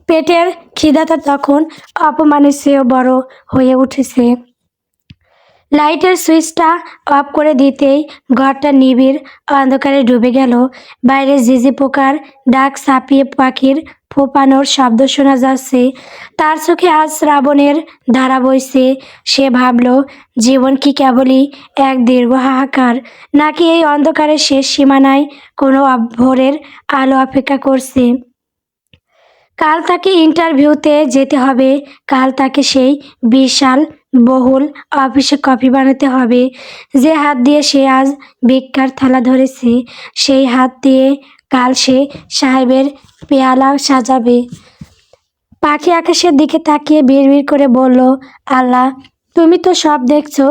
পেটের খিদাটা তখন অপমানের চেয়েও বড় হয়ে উঠেছে। লাইটের সুইচটা অফ করে দিতেই ঘরটা নিবিড় অন্ধকারে ডুবে গেল। বাইরে ঝিঝি পোকার ডাক ছাপিয়ে পাখির ফোঁপানোর শব্দ শোনা যাচ্ছে। তার চোখে আজ শ্রাবণের ধারা বইছে। সে ভাবল, জীবন কি কেবলই এক দীর্ঘ হাহাকার, নাকি এই অন্ধকারের শেষ সীমানায় কোনো ভোরের আলো অপেক্ষা করছে। কাল তাকে ইন্টারভিউতে যেতে হবে। কাল তাকে সেই বিশাল বহুল অফিসে কফি বানাতে হবে। যে হাত দিয়ে সে আজ ভিক্ষার থালা ধরেছে, সেই হাত দিয়ে কাল সে সাহেবের পেয়ালা সাজাবে। পাখি আকাশের দিকে তাকিয়ে বিড়বিড় করে বলল, আল্লাহ, তুমি তো সব দেখছো।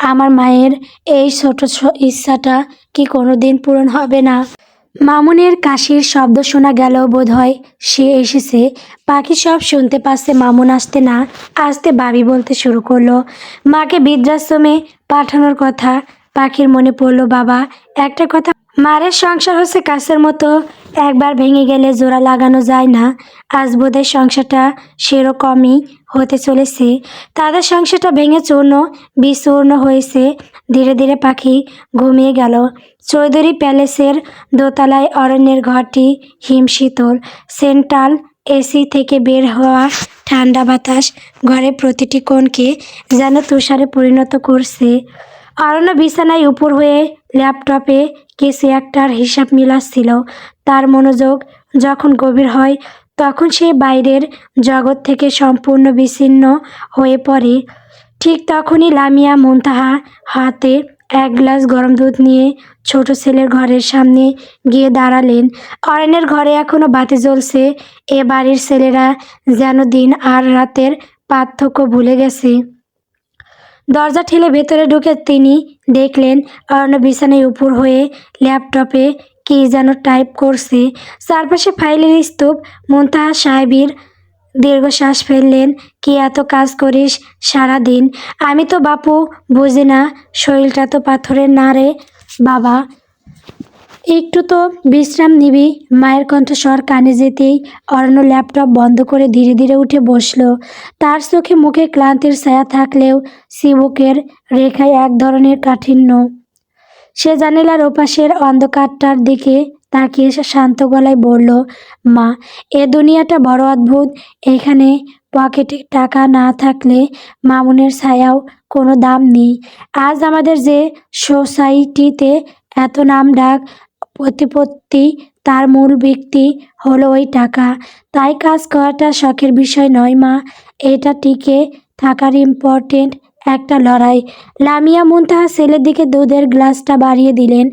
আমার মায়ের এই ছোট ইচ্ছাটা কি কোনোদিন পূরণ হবে না? মামুনের কাশির শব্দ শোনা গেল, বোধহয় সে এসেছে। পাখি সব শুনতে পাচ্ছে। মামুন আসতে না আসতে ভাবি বলতে শুরু করলো, মাকে বৃদ্ধাশ্রমে পাঠানোর কথা। পাখির মনে পড়লো, বাবা, একটা কথা, মারের সংসার হচ্ছে কাছের মতো, একবার ভেঙে গেলে জোড়া লাগানো যায় না। আজ বোধহয় সংসারটা সেরকমই হতে চলেছে। তাদের সংসারটা ভেঙে চূর্ণ বিচূর্ণ হয়েছে। ধীরে ধীরে পাখি ঘুমিয়ে গেল। চৌধুরী প্যালেসের দোতলায় অরণ্যের ঘরটি হিমশীতল। সেন্ট্রাল এসি থেকে বের হওয়া ঠান্ডা বাতাস ঘরের প্রতিটি কোণকে যেন তুষারে পরিণত করছে। অরণ্য বিছানায় উপর হয়ে ল্যাপটপে কিছু একটার হিসাব মিলাচ্ছিল। তার মনোযোগ যখন গভীর হয় তখন সে বাইরের জগৎ থেকে সম্পূর্ণ বিচ্ছিন্ন হয়ে পড়ে। ঠিক তখনই লামিয়া মুনতাহা হাতে এক গ্লাস গরম দুধ নিয়ে ছোট ছেলের ঘরের সামনে গিয়ে দাঁড়ালেন। অরণ্যের ঘরে এখনো বাতি জ্বলছে। এ বাড়ির ছেলেরা যেন দিন আর রাতের পার্থক্য ভুলে গেছে। দরজা ঠেলে ভেতরে ঢুকে তিনি দেখলেন অরণ্য বিছানায় উপর হয়ে ল্যাপটপে কি যেন টাইপ করছে। চারপাশে ফাইলের স্তূপ। মুনতাহা সাহেবীর দীর্ঘশ্বাস ফেললেন, কি এত কাজ করিস সারা দিন? আমি তো বাপু বুঝি না, শরীরটা তো পাথরের না রে বাবা, একটু তো বিশ্রাম নিবি। মায়ের কণ্ঠস্বর কানে যেতেই অরণ্য ল্যাপটপ বন্ধ করে ধীরে ধীরে উঠে বসল। তার চোখে মুখে ক্লান্তির ছায়া থাকলেও চিবুকের রেখায় এক ধরনের কাঠিন্য। সে জানালার ওপাশের অন্ধকারটার দিকে তাকিয়ে সে শান্ত গলায় বলল, মা, এ দুনিয়াটা বড় অদ্ভুত। এখানে পকেটে টাকা না থাকলে মামুনের ছায়াও কোনো দাম নেই। আজ আমাদের যে সোসাইটিতে এত নাম ডাক প্রতিপত্তি, তার মূল ব্যক্তি হলো ওই টাকা। তাই কাজ করাটা শখের বিষয় নয় মা, এটা টিকে থাকার ইম্পর্টেন্ট একটা লড়াই। লামিয়া মুনতাহা ছেলের দিকে দুধের গ্লাসটা বাড়িয়ে দিলেন।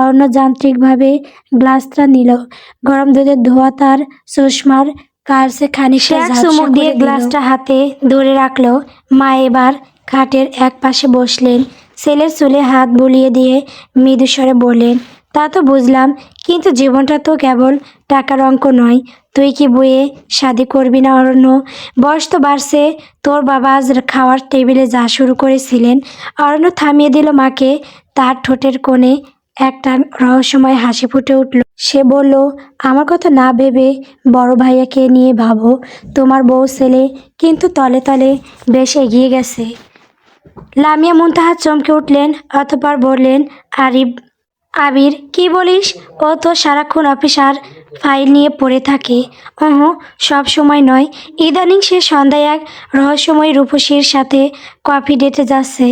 অর্ণ যান্ত্রিকভাবে গ্লাসটা নিল। গরম দুধের ধোঁয়া তার চশমার কার্সে খানিকটা চুমুক দিয়ে গ্লাসটা হাতে ধরে রাখলো। মা এবার খাটের এক পাশে বসলেন। ছেলের চুলে হাত বুলিয়ে দিয়ে মৃদু স্বরে বললেন, তা তো বুঝলাম, কিন্তু জীবনটা তো কেবল টাকার অঙ্ক নয়। তুই কি বইয়ে শাদি করবি না অরণ্য? বয়স তো বাড়ছে। তোর বাবা আজ খাওয়ার টেবিলে যা শুরু করেছিলেন। অরণ্য থামিয়ে দিল মাকে। তার ঠোঁটের কোণে একটা রহস্যময় হাসি ফুটে উঠল। সে বলল, আমার কথা না ভেবে বড় ভাইয়াকে নিয়ে ভাবো। তোমার বউ ছেলে কিন্তু তলে তলে বেশ এগিয়ে গেছে। লামিয়া মুনতাহা চমকে উঠলেন, অতঃপর বললেন, আবির, কি বলিস? ও তো সারাক্ষণ অফিসার ফাইল নিয়ে পড়ে থাকে। সব সময় নয়। ইদানিং সে সন্ধ্যায় এক রহস্যময় রূপসীর সাথে কফি ডেটে যাচ্ছে।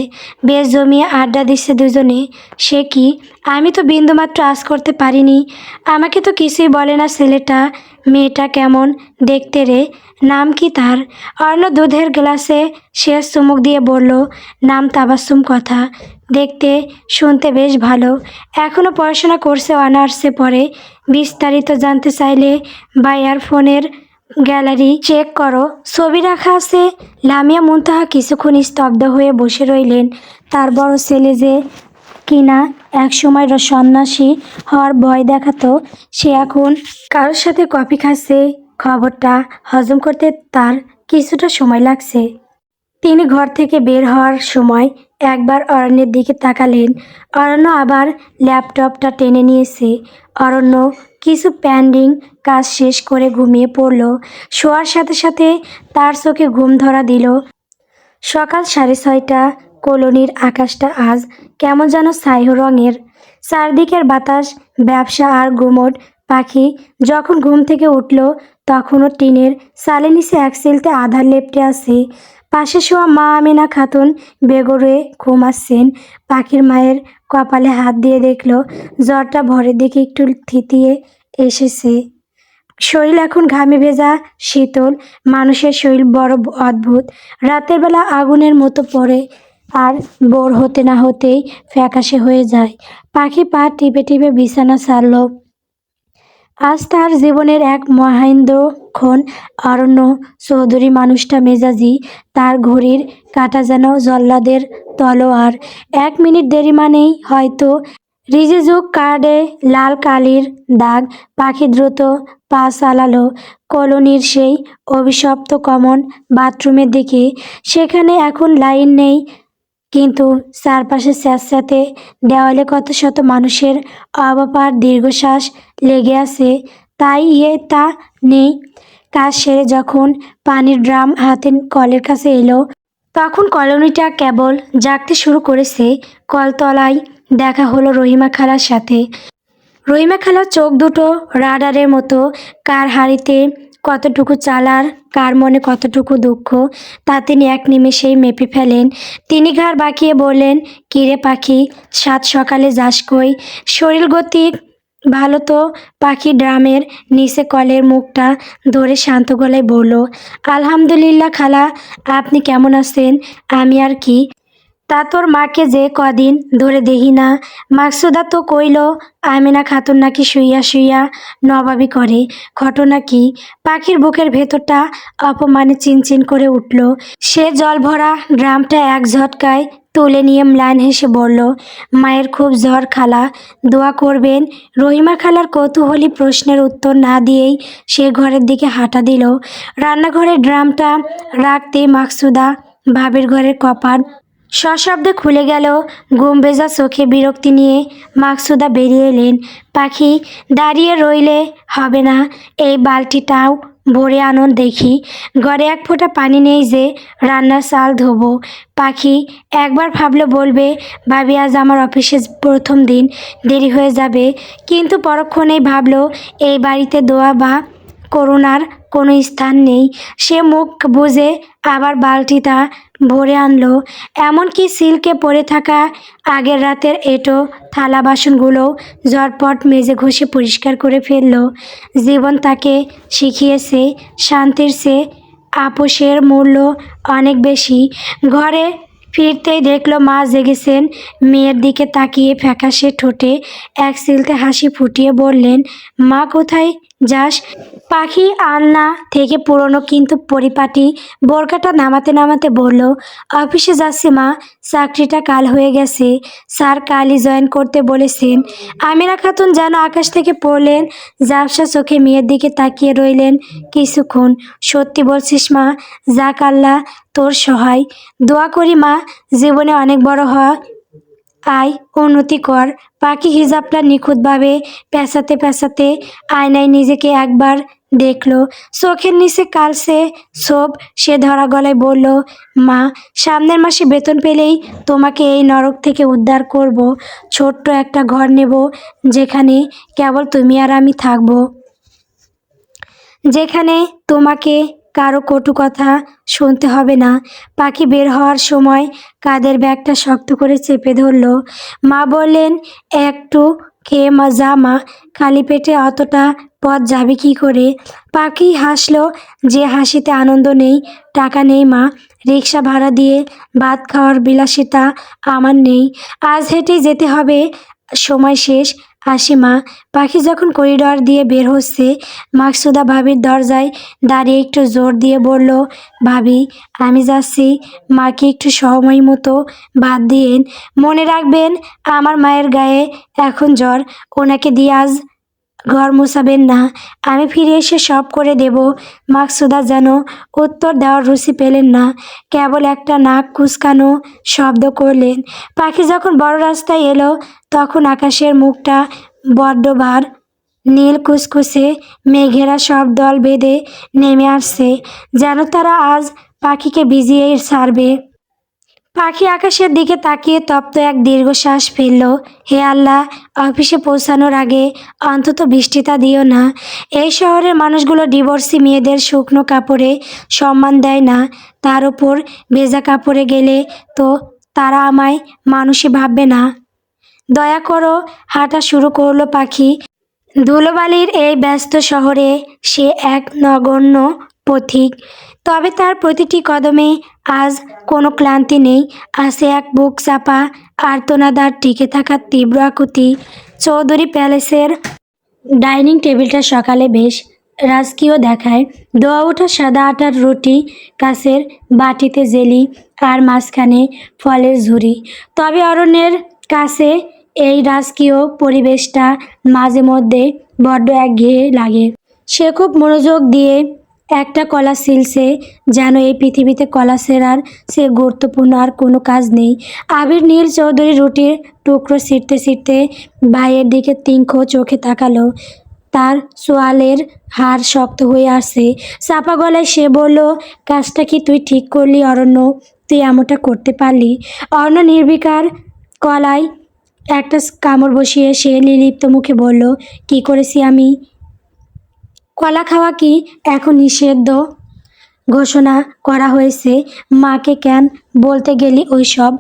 বেশ জমিয়ে আড্ডা দিচ্ছে দুজনে। সে কি? আমি তো বিন্দুমাত্র আঁচ করতে পারিনি। আমাকে তো কিছুই বলে না ছেলেটা। মেয়েটা কেমন দেখতে রে? নাম কি তার? অর্ণ দুধের গ্লাসে শেষ চুমুক দিয়ে বলল, নাম তাবাসসুম। কথা দেখতে শুনতে বেশ ভালো। এখনও পড়াশোনা করছে, অনার্সে পড়ে। বিস্তারিত জানতে চাইলে ভাইয়ার ফোনের গ্যালারি চেক করো, ছবি রাখা আছে। লামিয়া মুনতাহা কিছুক্ষণ স্তব্ধ হয়ে বসে রইলেন। তার বড় ছেলে যে কিনা একসময় সন্ন্যাসী হওয়ার ভয় দেখাতো, সে এখন কারোর সাথে কফি খাচ্ছে। খবরটা হজম করতে তার কিছুটা সময় লাগছে। তিনি ঘর থেকে বের হওয়ার সময় একবার অরণ্যের দিকে তাকালেন। অরণ্য আবার ল্যাপটপটা টেনে নিয়েছে। অরণ্য কিছু পেন্ডিং কাজ শেষ করে ঘুমিয়ে পড়ল। শোয়ার সাথে সাথে তার চোখে ঘুম ধরা দিল। সকাল 6:30। কলোনির আকাশটা আজ কেমন যেন ছাই রঙের। চারদিকের বাতাস ব্যবসা আর গুমট। পাখি যখন ঘুম থেকে উঠল তখনও টিনের চালের নিচে এক সিলতে আধার লেপ্টে আছে। পাশে শোয়া মা আমেনা খাতুন বেঘোরে ঘুমাচ্ছেন। পাখির মায়ের কপালে হাত দিয়ে দেখল জ্বরটা ভোরের দিকে একটু থিতিয়ে এসেছে। শরীর এখন ঘামে ভেজা, শীতল। মানুষের শরীর বড় অদ্ভুত। রাতের বেলা আগুনের মতো পড়ে আর ভোর হতে না হতেই ফ্যাকাশে হয়ে যায়। পাখি পা টিপে টিপে বিছানা ছাড়ল। আজ তার জীবনের এক মহেন্দ্রক্ষণ। অরণ্য চৌধুরী মানুষটা মেজাজি। তার ঘড়ির কাঁটা যেন জল্লাদের তলোয়ার। 1 মিনিট দেরি মানেই হয়তো রিজিজুক কার্ডে লাল কালির দাগ। পাখি দ্রুত পা চালালো কলোনির সেই অভিশপ্ত কমন বাথরুমের দিকে। সেখানে এখন লাইন নেই, কিন্তু চারপাশে স্যাঁতস্যাঁতে দেওয়ালে কত শত মানুষের অবাপার দীর্ঘশ্বাস লেগে আছে। তাই তা নেই। কাজ সেরে যখন পানির ড্রাম হাতে কলের কাছে এলো, তখন কলোনিটা কেবল জাগতে শুরু করেছে। কলতলায় দেখা হলো রহিমা খালার সাথে। রহিমা খালার চোখ দুটো রাডারের মতো। কার হাঁড়িতে কতটুকু চাল আর কার মনে কতটুকু দুঃখ, তা তিনি এক নিমেষেই মেপে ফেলেন। তিনি ঘাড় বাঁকিয়ে বললেন, কিরে পাখি, সাত সকালে যাস কই? শরীর গতিক ভালো তো? পাখি ড্রামের নিচে কলের মুখটা ধরে শান্ত গলায় বলল, আলহামদুলিল্লাহ খালা, আপনি কেমন আছেন? আমি আর কি, তা তোর মাকে যে কদিন ধরে দেখি না। মাকসুদা তো কইল আমেনা খাতুন নাকি শুইয়া শুইয়া নবাবি করে। ঘটনা কি? পাখির বুকের ভেতরটা অপমানে চিনচিন করে উঠল। সে জল ভরা ড্রামটা এক ঝটকায় তুলে নিয়ে ম্লান হেসে বলল, মায়ের খুব জ্বর খালা, দোয়া করবেন। রহিমা খালার কৌতূহলী প্রশ্নের উত্তর না দিয়েই সে ঘরের দিকে হাঁটা দিল। রান্নাঘরের ড্রামটা রাখতেই মাকসুদা ভাবির ঘরের কপাট সশব্দে খুলে গেল। ঘুম ভেজা চোখে বিরক্তি নিয়ে মাকসুদা বেরিয়ে এলেন। পাখি, দাঁড়িয়ে রইলে হবে না, এই বালতিটাও ভরে আনুন দেখি। ঘরে এক ফোঁটা পানি নেই যে রান্নার চাল ধোবো। পাখি একবার ভাবলো বলবে, ভাবি আজ আমার অফিসে প্রথম দিন, দেরি হয়ে যাবে। কিন্তু পরক্ষণেই ভাবলো এই বাড়িতে দোয়া বা করুণার কোনো স্থান নেই। সে মুখ বুজে আবার বালতিটা ভরে আনলো। এমনকি সিল্কে পড়ে থাকা আগের রাতের এঁটো থালা বাসনগুলোও ঝটপট মেজে ঘষে পরিষ্কার করে ফেললো। জীবন তাকে শিখিয়েছে শান্তির চেয়ে আপোষের মূল্য অনেক বেশি। ঘরে ফিরতেই দেখলো মা জেগেছেন। মেয়ের দিকে তাকিয়ে ফ্যাকাশে ঠোঁটে এক সিলতে হাসি ফুটিয়ে বললেন, মা কোথায় যাস? পাখি আলনা থেকে পুরনো কিন্তু পরিপাটি বোরকাটা নামাতে নামাতে বলল, অফিসে যাচ্ছি মা, চাকরিটা কাল হয়ে গেছে, স্যার কালই জয়েন করতে বলেছেন। আমিরা খাতুন যেন আকাশ থেকে পড়লেন, ঝাপসা চোখে মেয়ের দিকে তাকিয়ে রইলেন কিছুক্ষণ। সত্যি বলছিস মা? যাক আল্লাহ তোর সহায়। দোয়া করি মা, জীবনে অনেক বড় হ, আয় উন্নতি কর। পাখি হিজাবটা নিখুঁতভাবে পেঁচাতে পেঁচাতে আয়নায় নিজেকে একবার দেখলো। চোখের নিচে কালসে ছোপ। সে ধরা গলায় বলল, মা, সামনের মাসে বেতন পেলেই তোমাকে এই নরক থেকে উদ্ধার করব। ছোট্ট একটা ঘর নেব, যেখানে কেবল তুমি আর আমি থাকবো, যেখানে তোমাকে কারো কটু কথা শুনতে হবে না। পাখি বের হওয়ার সময় কাঁধের ব্যাগটা শক্ত করে চেপে ধরলো। মা বললেন, একটু খেয়ে যা মা, খালি পেটে অতটা পথ যাবে কি করে? পাখি হাসলো, যে হাসিতে আনন্দ নেই। টাকা নেই মা, রিক্সা ভাড়া দিয়ে ভাত খাওয়ার বিলাসিতা আমার নেই, আজ হেঁটেই যেতে হবে, সময় শেষ, আসি মা। পাখি যখন করিডর দিয়ে বের হচ্ছে, মাকসুদা ভাবির দরজায় দাঁড়িয়ে একটু জোর দিয়ে বলল, ভাবি আমি যাচ্ছি, মাকে একটু সময় মতো বাদ দিয়েন। মনে রাখবেন আমার মায়ের গায়ে এখন জ্বর, ওনাকে দিয়ে আজ ঘর মুছাবেন না, আমি ফিরে এসে সব করে দেব। মাকসুদা যেন উত্তর দেওয়ার রুচি পেলেন না, কেবল একটা নাক কুঁচকানো শব্দ করলেন। পাখি যখন বড় রাস্তায় এলো, তখন আকাশের মুখটা বড্ড ভার, নীল কুচকুচে মেঘেরা সব দল বেঁধে নেমে আসছে, যেন তারা আজ পাখিকে ভিজিয়ে ছাড়বে। পাখি আকাশের দিকে তাকিয়ে তপ্ত এক দীর্ঘশ্বাস ফেলল। হে আল্লাহ, অফিসে পৌঁছানোর আগে অন্তত বৃষ্টিটা দিও না। এই শহরের মানুষগুলো ডিভোর্সি মেয়েদের শুকনো কাপড়ে সম্মান দেয় না, তার উপর ভেজা কাপড়ে গেলে তো তারা আমায় মানুষই ভাববে না। দয়া করো। হাঁটা শুরু করলো পাখি। ধুলোবালির এই ব্যস্ত শহরে সে এক নগণ্য পথিক, তবে তার প্রতিটি কদমে আজ কোনো ক্লান্তি নেই, আছে এক বুক চাপা আর্তনাদ আর টিকে থাকার তীব্র আকুতি। চৌধুরী প্যালেসের ডাইনিং টেবিলটা সকালে বেশ রাজকীয় দেখায়। ধোয়া ওঠা সাদা আটার রুটি, কাঁচের বাটিতে জেলি, আর মাঝখানে ফলের ঝুড়ি। তবে অরণ্যের কাছে এই রাজকীয় পরিবেশটা মাঝে মধ্যে বড্ড একঘেয়ে লাগে। সে খুব মনোযোগ দিয়ে একটা কলা ছিলছে, যেন এই পৃথিবীতে কলা ছেঁড়ার সে গুরুত্বপূর্ণ আর কোনো কাজ নেই। আবির নীল চৌধুরী রুটির টুকরো ছিঁড়তে ছিঁড়তে ভাইয়ের দিকে তীক্ষ্ণ চোখে তাকালো। তার চোয়ালের হাড় শক্ত হয়ে আসছে। চাপা গলায় সে বলল, কাজটা কি তুই ঠিক করলি অরণ্য? তুই এমনটা করতে পারলি? অরণ্য নির্বিকার কলায় একটা কামড় বসিয়ে সে নির্লিপ্ত মুখে বলল, কি করেছি আমি? কলা খাওয়া কি এখন নিষিদ্ধ ঘোষণা করা হয়েছে? মাকে কেন বলতে গেলি ওই সব?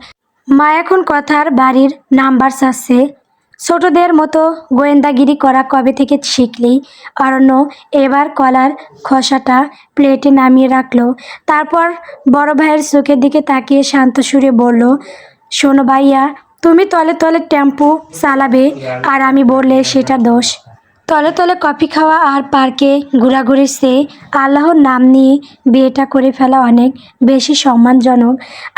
মা এখন কথার বাড়ির নাম্বার চাচ্ছে। ছোটদের মতো গোয়েন্দাগিরি করা কবে থেকে শিখলি? অরণ্য এবার কলার খোসাটা প্লেটে নামিয়ে রাখলো। তারপর বড় ভাইয়ের চোখের দিকে তাকিয়ে শান্ত সুরে বলল, শোনো ভাইয়া, তুমি তলে তলে টেম্পো চালাবে আর আমি বললে সেটা দোষ। তলে তলে কফি খাওয়া আর পার্কে ঘোরাঘুরির চেয়ে আল্লাহর নাম নিয়ে বিয়েটা করে ফেলা অনেক বেশি সম্মানজনক।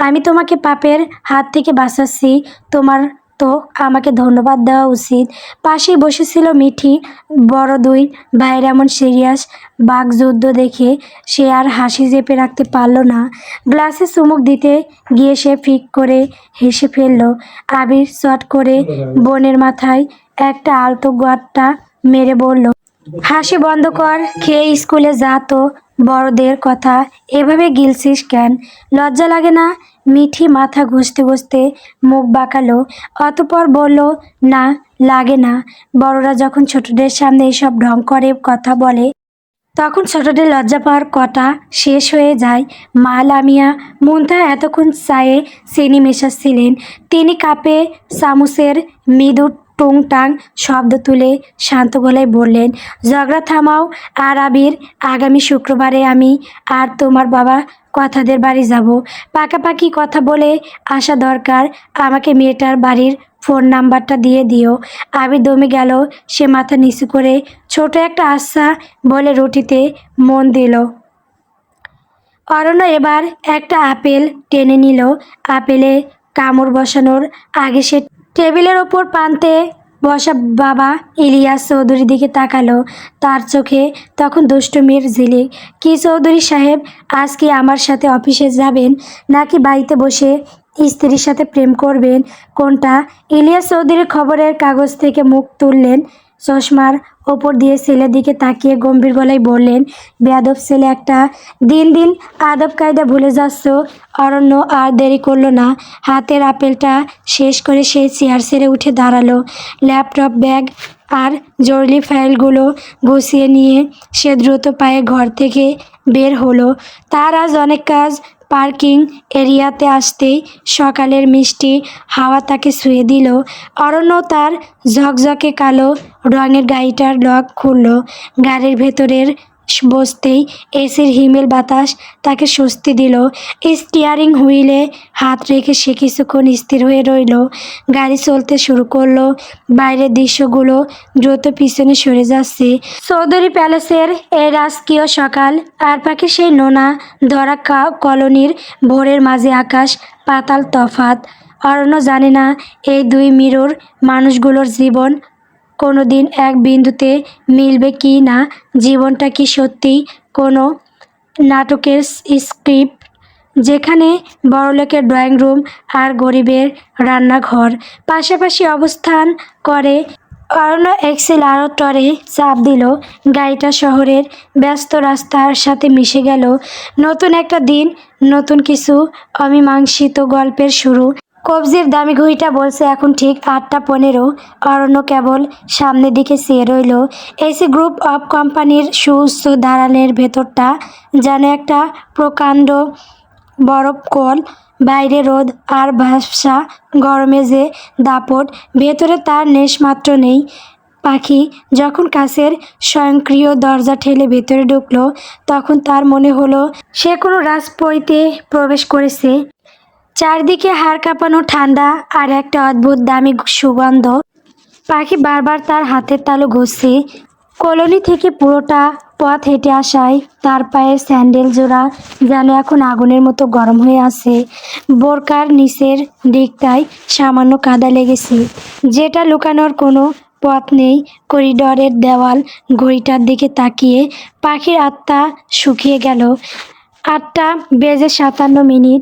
আমি তোমাকে পাপের হাত থেকে বাঁচাচ্ছি, তোমার তো আমাকে ধন্যবাদ দেওয়া উচিত। পাশেই বসেছিল মিঠি। বড় দুই ভাইয়ের এমন সিরিয়াস বাকযুদ্ধ দেখে সে আর হাসি চেপে রাখতে পারল না। গ্লাসে চুমুক দিতে গিয়ে সে ফিক করে হেসে ফেলল। আবির চট করে বোনের মাথায় একটা আলতো গাঁটটা মেরে বলল, হাসি বন্ধ কর, খেয়ে স্কুলে যা তো। বড়দের কথা এভাবে গিলছিস কেন? লজ্জা লাগে না? মিঠি মাথা ঘষতে ঘষতে মুখ বাঁকালো, অতঃপর বলল, না লাগে না। বড়রা যখন ছোটদের সামনে এসব ঢং করে কথা বলে, তখন ছোটদের লজ্জা পাওয়ার কটা শেষ হয়ে যায়। মা লামিয়া মুনতাহা এতক্ষণ চায়ে চিনি মেশাচ্ছিলেন। তিনি কাপে চামচের মৃদু টুংটাং শব্দ তুলে শান্ত গলায় বললেন, ঝগড়া থামাও। আর আবির, আগামী শুক্রবারে আমি আর তোমার বাবা কথাদের বাড়ি যাব, পাকাপাকি কথা বলে আসা দরকার। আমাকে মেয়েটার বাড়ির ফোন নাম্বারটা দিয়ে দিও। আবির দমে গেল। সে মাথা নিচু করে ছোট একটা আচ্ছা বলে রুটিতে মন দিল। অরণ্য এবার একটা আপেল টেনে নিল। আপেলে কামড় বসানোর আগে সে টেবিলের ওপর প্রান্তে বসা বাবা ইলিয়াস চৌধুরীর দিকে তাকালো। তার চোখে তখন দুষ্টুমির ঝিলিক। কি চৌধুরী সাহেব, আজ কি আমার সাথে অফিসে যাবেন নাকি বাড়িতে বসে স্ত্রীর সাথে প্রেম করবেন? কোনটা? ইলিয়াস চৌধুরী খবরের কাগজ থেকে মুখ তুললেন। চশমার ওপর দিয়ে ছেলের দিকে তাকিয়ে গম্ভীর গলায় বললেন, বেয়াদব ছেলে একটা, দিন দিন আদব কায়দা ভুলে যাচ্ছ। অরণ্য আর দেরি করলো না। হাতের আপেলটা শেষ করে সে চেয়ার ছেড়ে উঠে দাঁড়ালো। ল্যাপটপ, ব্যাগ আর জরুরি ফাইলগুলো গুছিয়ে নিয়ে সে দ্রুত পায়ে ঘর থেকে বের হলো। তার আজ অনেক কাজ। পার্কিং এরিয়াতে আসতেই সকালের মিষ্টি হাওয়া তাকে ছুঁয়ে দিল। অরণ্য তার ঝকঝকে কালো রঙের গাড়িটার লক খুলল। গাড়ির ভেতরের বসতেই এসির হিমেল বাতাস তাকে স্বস্তি দিল। স্টিয়ারিং হুইলে হাত রেখে সে কিছুক্ষণ স্থির হয়ে রইল। গাড়ি চলতে শুরু করলো। বাইরের দৃশ্যগুলো দ্রুত পিছনে সরে যাচ্ছে। চৌধুরী প্যালেসের এই রাজকীয় সকাল আর পাখি সেই নোনা ধরা কলোনির ভোরের মাঝে আকাশ পাতাল তফাত। অরণ্য জানে না এই দুই মিরর মানুষগুলোর জীবন কোনো দিন এক বিন্দুতে মিলবে কি না। জীবনটা কি সত্যিই কোনো নাটকের স্ক্রিপ্ট, যেখানে বড়লোকের ড্রয়িং রুম আর গরিবের রান্নাঘর পাশাপাশি অবস্থান করে? অরণ্য এক্সিলারেটরে চাপ দিল। গাড়িটা শহরের ব্যস্ত রাস্তার সাথে মিশে গেল। নতুন একটা দিন, নতুন কিছু অমীমাংসিত গল্পের শুরু। কবজির দামি ঘড়িটা বলছে এখন ঠিক 8:15। অরণ্য কেবল সামনের দিকে চেয়ে রইল। এসি গ্রুপ অফ কোম্পানির সুউচ্চ দালানের ভেতরটা যেন একটা প্রকাণ্ড বরফ কোল। বাইরে রোদ আর ভ্যাপসা গরমে যে দাপট, ভেতরে তার লেশমাত্র নেই। পাখি যখন কাছের স্বয়ংক্রিয় দরজা ঠেলে ভেতরে ঢুকলো, তখন তার মনে হলো সে কোনো রাজপরীতে প্রবেশ করেছে। চারদিকে হাড় কাঁপানো ঠান্ডা আর একটা অদ্ভুত দামি সুগন্ধ। পাখি বারবার তার হাতের তালু ঘষছে। কলোনি থেকে পুরোটা পথ হেঁটে আসায় তার পায়ের স্যান্ডেল জোড়া যেন এখন আগুনের মতো গরম হয়ে আছে। বোরকার নিচের দিকটায় সামান্য কাদা লেগেছে, যেটা লুকানোর কোনো পথ নেই। করিডরের দেওয়াল ঘড়িটার দিকে তাকিয়ে পাখির আত্মা শুকিয়ে গেল। 8:57।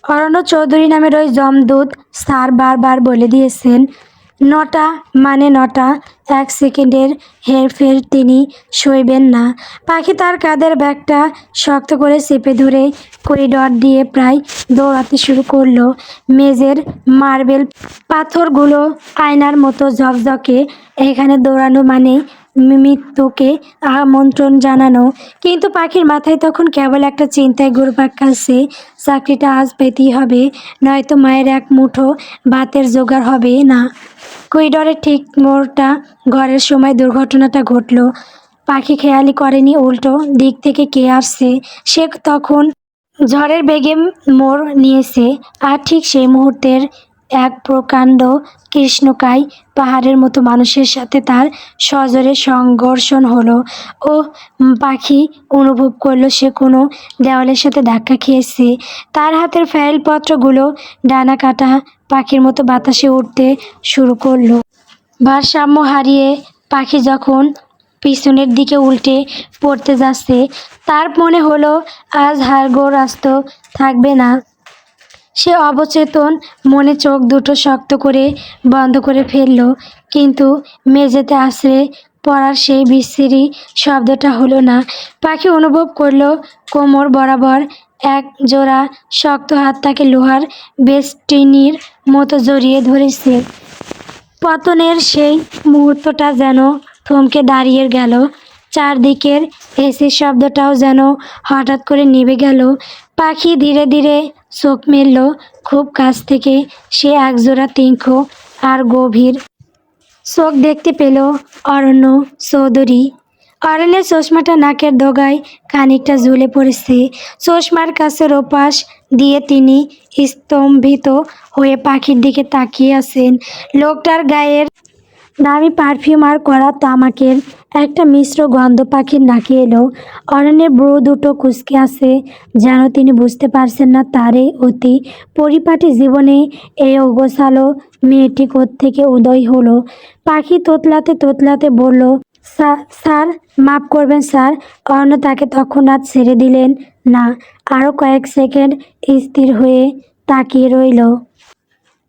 অরণ্য চৌধুরী নামের ওই জমদূত স্যার বারবার বলে দিয়েছেন 9টা মানে 9টা। 1 সেকেন্ডের হেরফের তিনি সইবেন না। পাখি তার কাঁধের ব্যাগটা শক্ত করে চেপে ধরে করিডর দিয়ে প্রায় দৌড়াতে শুরু করলো। মেঝের মার্বেল পাথরগুলো আয়নার মতো ঝকঝকে। এখানে দৌড়ানো মানে মৃত্যুকে আমন্ত্রণ জানানো। কিন্তু পাখির মাথায় তখন কেবল একটা চিন্তায় ঘুরপাক খাচ্ছে, চাকরিটা আজ পেতেই হবে, নয়তো মায়ের এক মুঠো ভাতের জোগাড় হবে না। করিডরের ঠিক মোড়টা ঘরের সময় দুর্ঘটনাটা ঘটলো। পাখি খেয়ালই করেনি উল্টো দিক থেকে কে আসছে। সে তখন ঝড়ের বেগে মোড় নিয়েছে। আর ঠিক সেই মুহূর্তের এক প্রকাণ্ড কৃষ্ণকায় পাহাড়ের মতো মানুষের সাথে তার সজোরে সংঘর্ষণ হলো। ও পাখি অনুভব করলো সে কোনো দেওয়ালের সাথে ধাক্কা খেয়েছে। তার হাতের ফাইলপত্রগুলো ডানা কাটা পাখির মতো বাতাসে উঠতে শুরু করলো। ভারসাম্য হারিয়ে পাখি যখন পিছনের দিকে উল্টে পড়তে যাচ্ছে, তার মনে হলো আজ হাড়গোড় আস্ত থাকবে না। সে অবচেতন মনে চোখ দুটো শক্ত করে বন্ধ করে ফেলল। কিন্তু মেঝেতে আছড়ে পড়ার সেই বিশ্রী শব্দটা হলো না। পাখি অনুভব করলো কোমর বরাবর এক জোড়া শক্ত হাত তাকে লোহার বেষ্টনীর মতো জড়িয়ে ধরেছে। পতনের সেই মুহূর্তটা যেন থমকে দাঁড়িয়ে গেল। চারদিকের এসির শব্দটাও যেন হঠাৎ করে নিভে গেল। পাখি ধীরে ধীরে চোখ মেলল। খুব কাছ থেকে সে একজোড়া তীক্ষ্ণ আর গভীর চোখ দেখতে পেল। অরণ্য চৌধুরী। অরণ্যের চশমাটা নাকের ডগায় খানিকটা ঝুলে পড়েছে। চশমার কাছের ওপাশ দিয়ে তিনি স্তম্ভিত হয়ে পাখির দিকে তাকিয়ে আছেন। লোকটার গায়ের দামি পারফিউম আর কড়া তামাকের একটা মিশ্র গন্ধ পাখির নাকে এলো। অরণ্যের ভ্রু দুটো কুঁচকে আছে, যেন তিনি বুঝতে পারছেন না তার এই অতি পরিপাটি জীবনে এই অগোছালো মেয়েটি কোত্থেকে উদয় হলো। পাখি তোতলাতে তোতলাতে বলল, স্যার, মাফ করবেন স্যার। অরণ্য তাকে তৎক্ষণাৎ ছেড়ে দিলেন না, আরও কয়েক সেকেন্ড স্থির হয়ে তাকিয়ে রইল।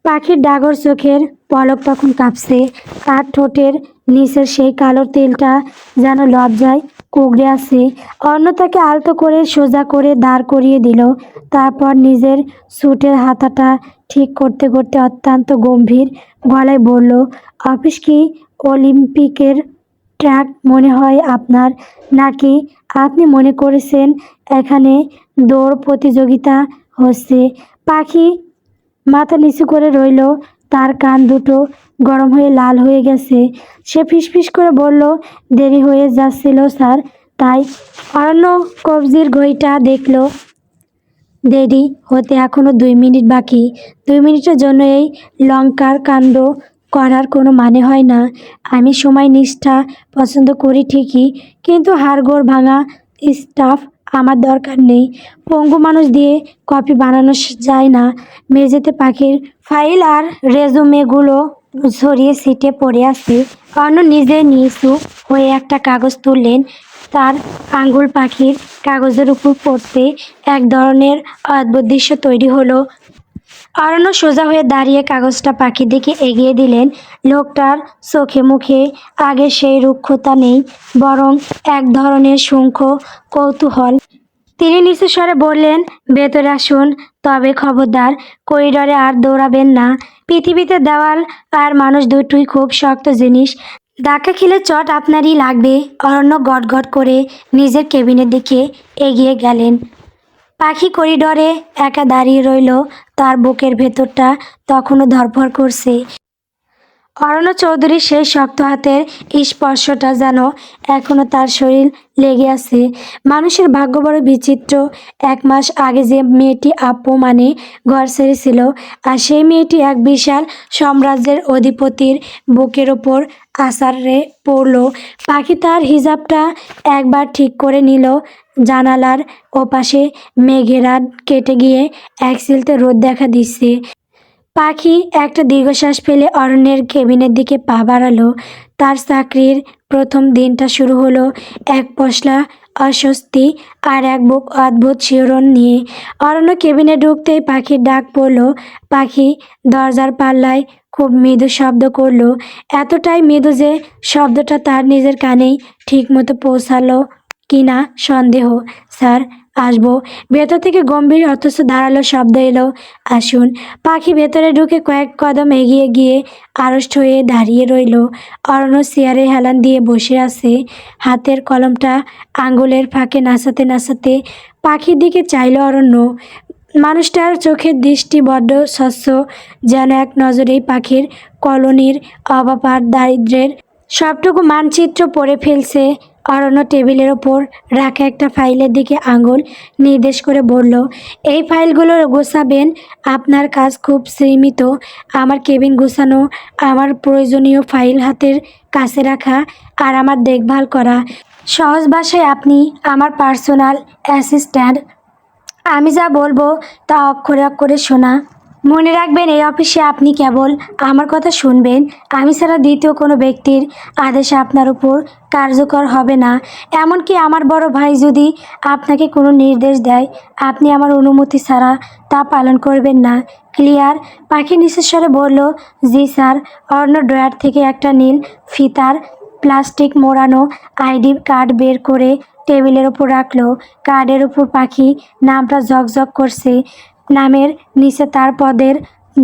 পাখির ডাগর চোখের পলক তখন কাঁপছে, তার ঠোঁটের নিচের সেই কালো তেলটা যেন লজ্জায় কুঁকড়ে আছে। অন্য তাকে আলতো করে সোজা করে দাঁড় করিয়ে দিল। তারপর নিজের স্যুটের হাতাটা ঠিক করতে করতে অত্যন্ত গম্ভীর গলায় বলল, অফিস কি অলিম্পিকের ট্র্যাক মনে হয় আপনার? নাকি আপনি মনে করেছেন এখানে দৌড় প্রতিযোগিতা হচ্ছে? পাখি মাথা নিচু করে রইল, তার কান দুটো গরম হয়ে লাল হয়ে গেছে। সে ফিসফিস করে বলল, দেরি হয়ে যাচ্ছিল স্যার, তাই। অরণ্য কবজির ঘড়িটা দেখল, দেরি হতে এখনো 2 মিনিট বাকি। 2 মিনিটের জন্য এই লঙ্কার কাণ্ড করার কোনো মানে হয় না। আমি সময় নিষ্ঠা পছন্দ করি ঠিকই, কিন্তু হাড়গোড় ভাঙা স্টাফ আমার দরকার নেই। পঙ্গু মানুষ দিয়ে কপি বানানো যায় না। মেঝেতে পাখির ফাইল আর রেজুমেগুলো ছড়িয়ে ছিটে পড়ে আছে। অন্য নিজে নিচু হয়ে একটা কাগজ তুললেন। তার আঙ্গুল পাখির কাগজের উপর পড়তে এক ধরনের অদ্ভুত দৃশ্য তৈরি হলো। অরণ্য সোজা হয়ে দাঁড়িয়ে কাগজটা পাখির দিকে এগিয়ে দিলেন। লোকটার চোখে মুখে আগে সেই রুক্ষতা নেই, বরং এক ধরনের সূক্ষ্ম কৌতূহল। তিনি নিচু স্বরে বললেন, ভেতরে আসুন, তবে খবরদার করিডরে আর দৌড়াবেন না। পৃথিবীতে দেওয়াল আর মানুষ দুটোই খুব শক্ত জিনিস, ধাক্কা খেলে চট আপনারই লাগবে। অরণ্য গটগট করে নিজের কেবিনের দিকে এগিয়ে গেলেন। পাখি করিডরে একা দাঁড়িয়ে রইল, তার বুকের ভেতরটা তখনও ধড়ফড় করছে। অরণ্য চৌধুরীর সেই শক্ত হাতের স্পর্শটা যেন এখনও তার শরীর লেগে আছে। মানুষের ভাগ্য বড় বিচিত্র। 1 মাস আগে যে মেয়েটি আপু মানে ঘর ছেড়েছিল, আর সেই মেয়েটি এক বিশাল সাম্রাজ্যের অধিপতির বুকের ওপর আছাড়ে পড়ল। পাখি তার হিজাবটা একবার ঠিক করে নিল। জানালার ওপাশে মেঘের রাত কেটে গিয়ে এক চিলতে রোদ দেখা দিচ্ছে। পাখি একটা দীর্ঘশ্বাস ফেলে অরণ্যের কেবিনের দিকে পা বাড়ালো। তার চাকরির প্রথম দিনটা শুরু হলো এক পশলা অস্বস্তি আর এক বুক অদ্ভুত শিহরণ নিয়ে। অরণ্য কেবিনে ঢুকতেই পাখির ডাক পড়ল। পাখি দরজার পাল্লায় খুব মৃদু শব্দ করলো, এতটাই মৃদু যে শব্দটা তার নিজের কানেই ঠিকমতো পৌঁছালো কিনা সন্দেহ। স্যার, আসবো? ভেতর থেকে গম্ভীর অথচ ধারালো শব্দ এলো, আসুন। পাখি ভেতরে ঢুকে কয়েক কদম এগিয়ে গিয়ে আড়ষ্ট হয়ে দাঁড়িয়ে রইল। অরণ্য চেয়ারে হেলান দিয়ে বসে আছে, হাতের কলমটা আঙ্গুলের ফাঁকে নাচাতে নাচাতে পাখির দিকে চাইল অরণ্য। মানুষটার চোখের দৃষ্টি বড্ড স্বচ্ছ, যেন এক নজরেই পাখির কলোনির অভাব আর দারিদ্র্যের সবটুকু মানচিত্র পড়ে ফেলছে। অরণ্য টেবিলের ওপর রাখা একটা ফাইলের দিকে আঙুল নির্দেশ করে বলল, এই ফাইলগুলো গোছাবেন। আপনার কাজ খুব সীমিত, আমার কেবিন গোছানো, আমার প্রয়োজনীয় ফাইল হাতের কাছে রাখা, আর আমার দেখভাল করা। সহজ ভাষায় আপনি আমার পার্সোনাল অ্যাসিস্ট্যান্ট। আমি যা বলবো তা অক্ষরে অক্ষরে শোনা। মনে রাখবেন, এই অফিসে আপনি কেবল আমার কথা শুনবেন। আমি ছাড়া দ্বিতীয় কোনো ব্যক্তির আদেশ আপনার উপর কার্যকর হবে না। এমনকি আমার বড় ভাই যদি আপনাকে কোনো নির্দেশ দেয়, আপনি আমার অনুমতি ছাড়া তা পালন করবেন না। ক্লিয়ার? পাখি নিচের স্বরে বলল, জি স্যার। অরণ্য ড্রয়ার থেকে একটা নীল ফিতার প্লাস্টিক মোড়ানো আইডি কার্ড বের করে টেবিলের ওপর রাখলো। কার্ডের উপর পাখি নামটা ঝকঝক করছে। নামের নিচে তার পদের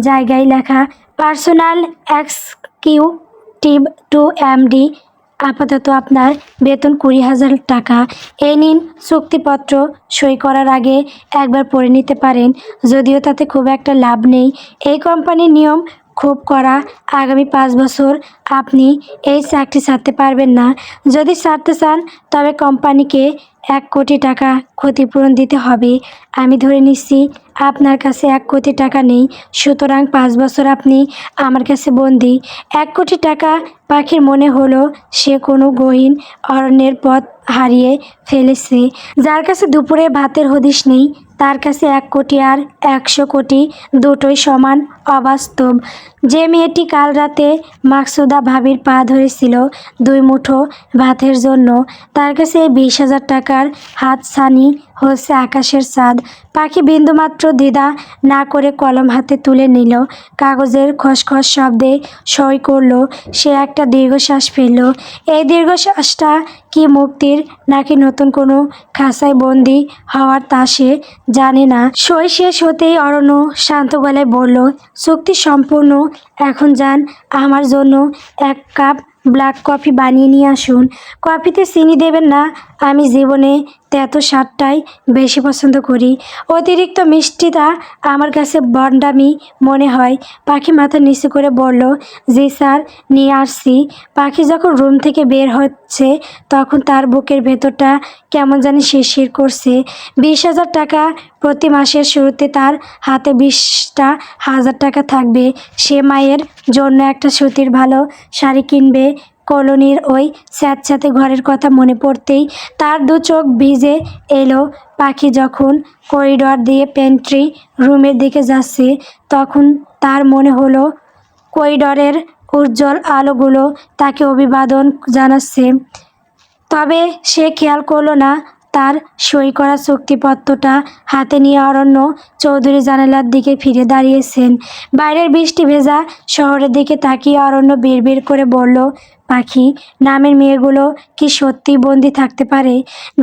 জায়গায় লেখা, পার্সোনাল এক্সিকিউটিভ টু এমডি। আপাতত আপনার বেতন 20,000 টাকা। এই নিন চুক্তিপত্র, সই করার আগে একবার পড়ে নিতে পারেন, যদিও তাতে খুব একটা লাভ নেই। এই কোম্পানির নিয়ম খুব কড়া। আগামী 5 বছর আপনি এই চাকরি ছাড়তে পারবেন না। যদি ছাড়তে চান তবে কোম্পানিকে 1 কোটি টাকা ক্ষতিপূরণ দিতে হবে। আমি ধরে নিচ্ছি আপনার কাছে 1 কোটি টাকা নেই, সুতরাং 5 বছর আপনি আমার কাছে বন্দী। 1 কোটি টাকা। পাখির মনে হলো সে কোনো গহীন অরণ্যের পথ হারিয়ে ফেলেছে। যার কাছে দুপুরে ভাতের হদিশ নেই তার কাছে 1 কোটি আর 100 কোটি দুটোই সমান অবাস্তব। যে মেয়েটি কাল রাতে মাকসুদা ভাবির পা ধরেছিল 2 মুঠো ভাতের জন্য, তার কাছে এই 20,000 টাকার হাতছানি হচ্ছে আকাশের চাঁদ। পাখি বিন্দুমাত্র দ্বিধা না করে কলম হাতে তুলে নিল, কাগজের খসখস শব্দে সই করল। সে একটা দীর্ঘশ্বাস ফেলল। এই দীর্ঘশ্বাসটা কি মুক্তির নাকি নতুন কোনো খাঁচায় বন্দি হওয়ার তা সে জানে না। সই শেষ হতেই অরণ্য শান্ত গলায় বলল, চুক্তি সম্পূর্ণ। এখন যান, আমার জন্য 1 কাপ ব্ল্যাক কফি বানিয়ে নিয়ে আসুন। কফিতে চিনি দেবেন না, আমি জীবনে তেতো স্বাদটাই বেশি পছন্দ করি। অতিরিক্ত মিষ্টিটা আমার কাছে বন্ডামি মনে হয়। পাখি মাথা নিচু করে বলল, জি স্যার, নিয়ে আসছি। পাখি যখন রুম থেকে বের হচ্ছে তখন তার বুকের ভেতরটা কেমন জানি শিরশির করছে। 20,000 টাকা। প্রতি মাসের শুরুতে তার হাতে 20,000 টাকা থাকবে। সে মায়ের জন্য একটা সুতির ভালো শাড়ি কিনবে। কলোনির ওই স্যাঁতস্যাঁতে ঘরের কথা মনে পড়তেই তার 2 চোখ ভিজে এলো। পাখি যখন করিডর দিয়ে পেন্ট্রি রুমের দিকে যাচ্ছে তখন তার মনে হলো করিডরের উজ্জ্বল আলোগুলো তাকে অভিবাদন জানাচ্ছে। তবে সে খেয়াল করলো না তার সই করা চুক্তিপত্রটা হাতে নিয়ে অরণ্য চৌধুরী জানালার দিকে ফিরে দাঁড়িয়েছেন। বাইরের বৃষ্টি ভেজা শহরের দিকে তাকিয়ে অরণ্য বিড়বিড় করে বলল, পাখি নামের মেয়েগুলো কি সত্যি বন্দি থাকতে পারে?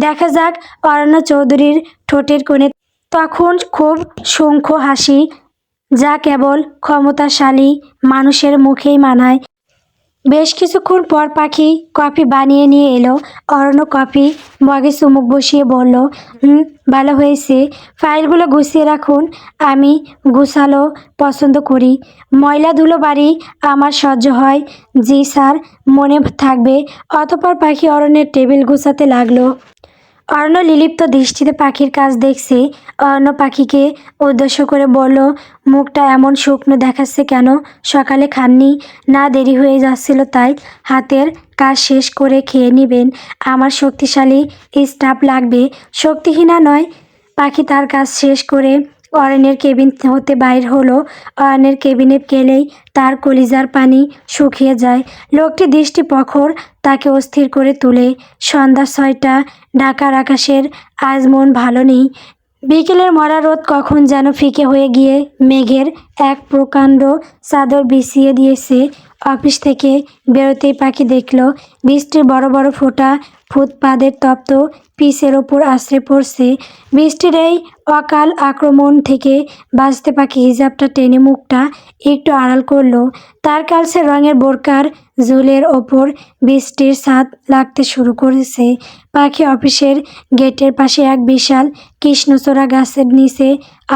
দেখা যাক। অরণ্য চৌধুরীর ঠোঁটের কোণে তখন খুব সূক্ষ্ম হাসি, যা কেবল ক্ষমতাশালী মানুষের মুখেই মানায়। বেশ কিছুক্ষণ পর পাখি কফি বানিয়ে নিয়ে এলো। অরণ্য কফি মগে চুমুক বসিয়ে বলল, ভালো হয়েছে। ফাইলগুলো গুছিয়ে রাখুন। আমি গুছালো পছন্দ করি। ময়লা ধুলো বাড়ি আমার সহ্য হয়। জি স্যার, মনে থাকবে। অতঃপর পাখি অরণ্যের টেবিল গুছাতে লাগলো। অরণ্য নির্লিপ্ত দৃষ্টিতে পাখির কাজ দেখছে। অরণ্য পাখিকে উদ্দেশ্য করে বলল, মুখটা এমন শুকনো দেখাচ্ছে কেন? সকালে খাননি? না, দেরি হয়ে যাচ্ছিল তাই। হাতের কাজ শেষ করে খেয়ে নেবেন। আমার শক্তিশালী স্টাফ লাগবে। শক্তিহীনা নয়। পাখি তার কাজ শেষ করে অরণ্যের কেবিন হতে বাইর হলো। অরণ্যের কেবিনে গেলেই তার কলিজার পানি শুকিয়ে যায়। লোকটি দৃষ্টি প্রখর, তাকে অস্থির করে তোলে। সন্ধ্যা 6টা। ঢাকার আকাশের আজ মন ভালো নেই। বিকেলের মরা রোদ কখন যেন ফিকে হয়ে গিয়ে মেঘের এক প্রকাণ্ড চাদর বিছিয়ে দিয়েছে। অফিস থেকে বেরোতেই পাখি দেখল বৃষ্টির বড় বড় ফোঁটা ফুটপাতের তপ্ত পিচের ওপর আছড়ে পড়ছে। বৃষ্টির এই অকাল আক্রমণ থেকে বাঁচতে পাখি হিজাবটা টেনে মুখটা একটু আড়াল করলো। তার কালচে রঙের বোরকার ঝুলের ওপর বৃষ্টির ছাদ লাগতে শুরু করেছে। পাখি অফিসের গেটের পাশে এক বিশাল কৃষ্ণচূড়া গাছের নিচে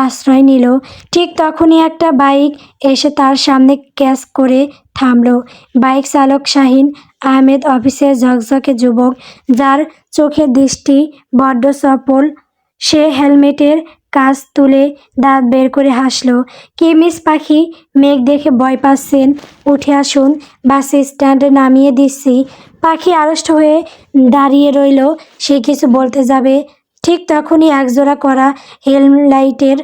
আশ্রয় নিল। ঠিক তখনই একটা বাইক এসে তার সামনে ক্যাচ করে থামল। বাইক চালক শাহিন আহমেদ, অফিসের ঝকঝকে যুবক, যার চোখের দৃষ্টি বড্ড চপল। সে হেলমেটের কাঁচ তুলে দাঁত বের করে হাসল। কি মিস পাখি, মেঘ দেখে ভয় পাচ্ছেন? উঠে আসুন, বাস স্ট্যান্ডে নামিয়ে দিচ্ছি। পাখি আড়ষ্ট হয়ে দাঁড়িয়ে রইল। সে কিছু বলতে যাবে, ঠিক তখনই একজোড়া করা হেডলাইটের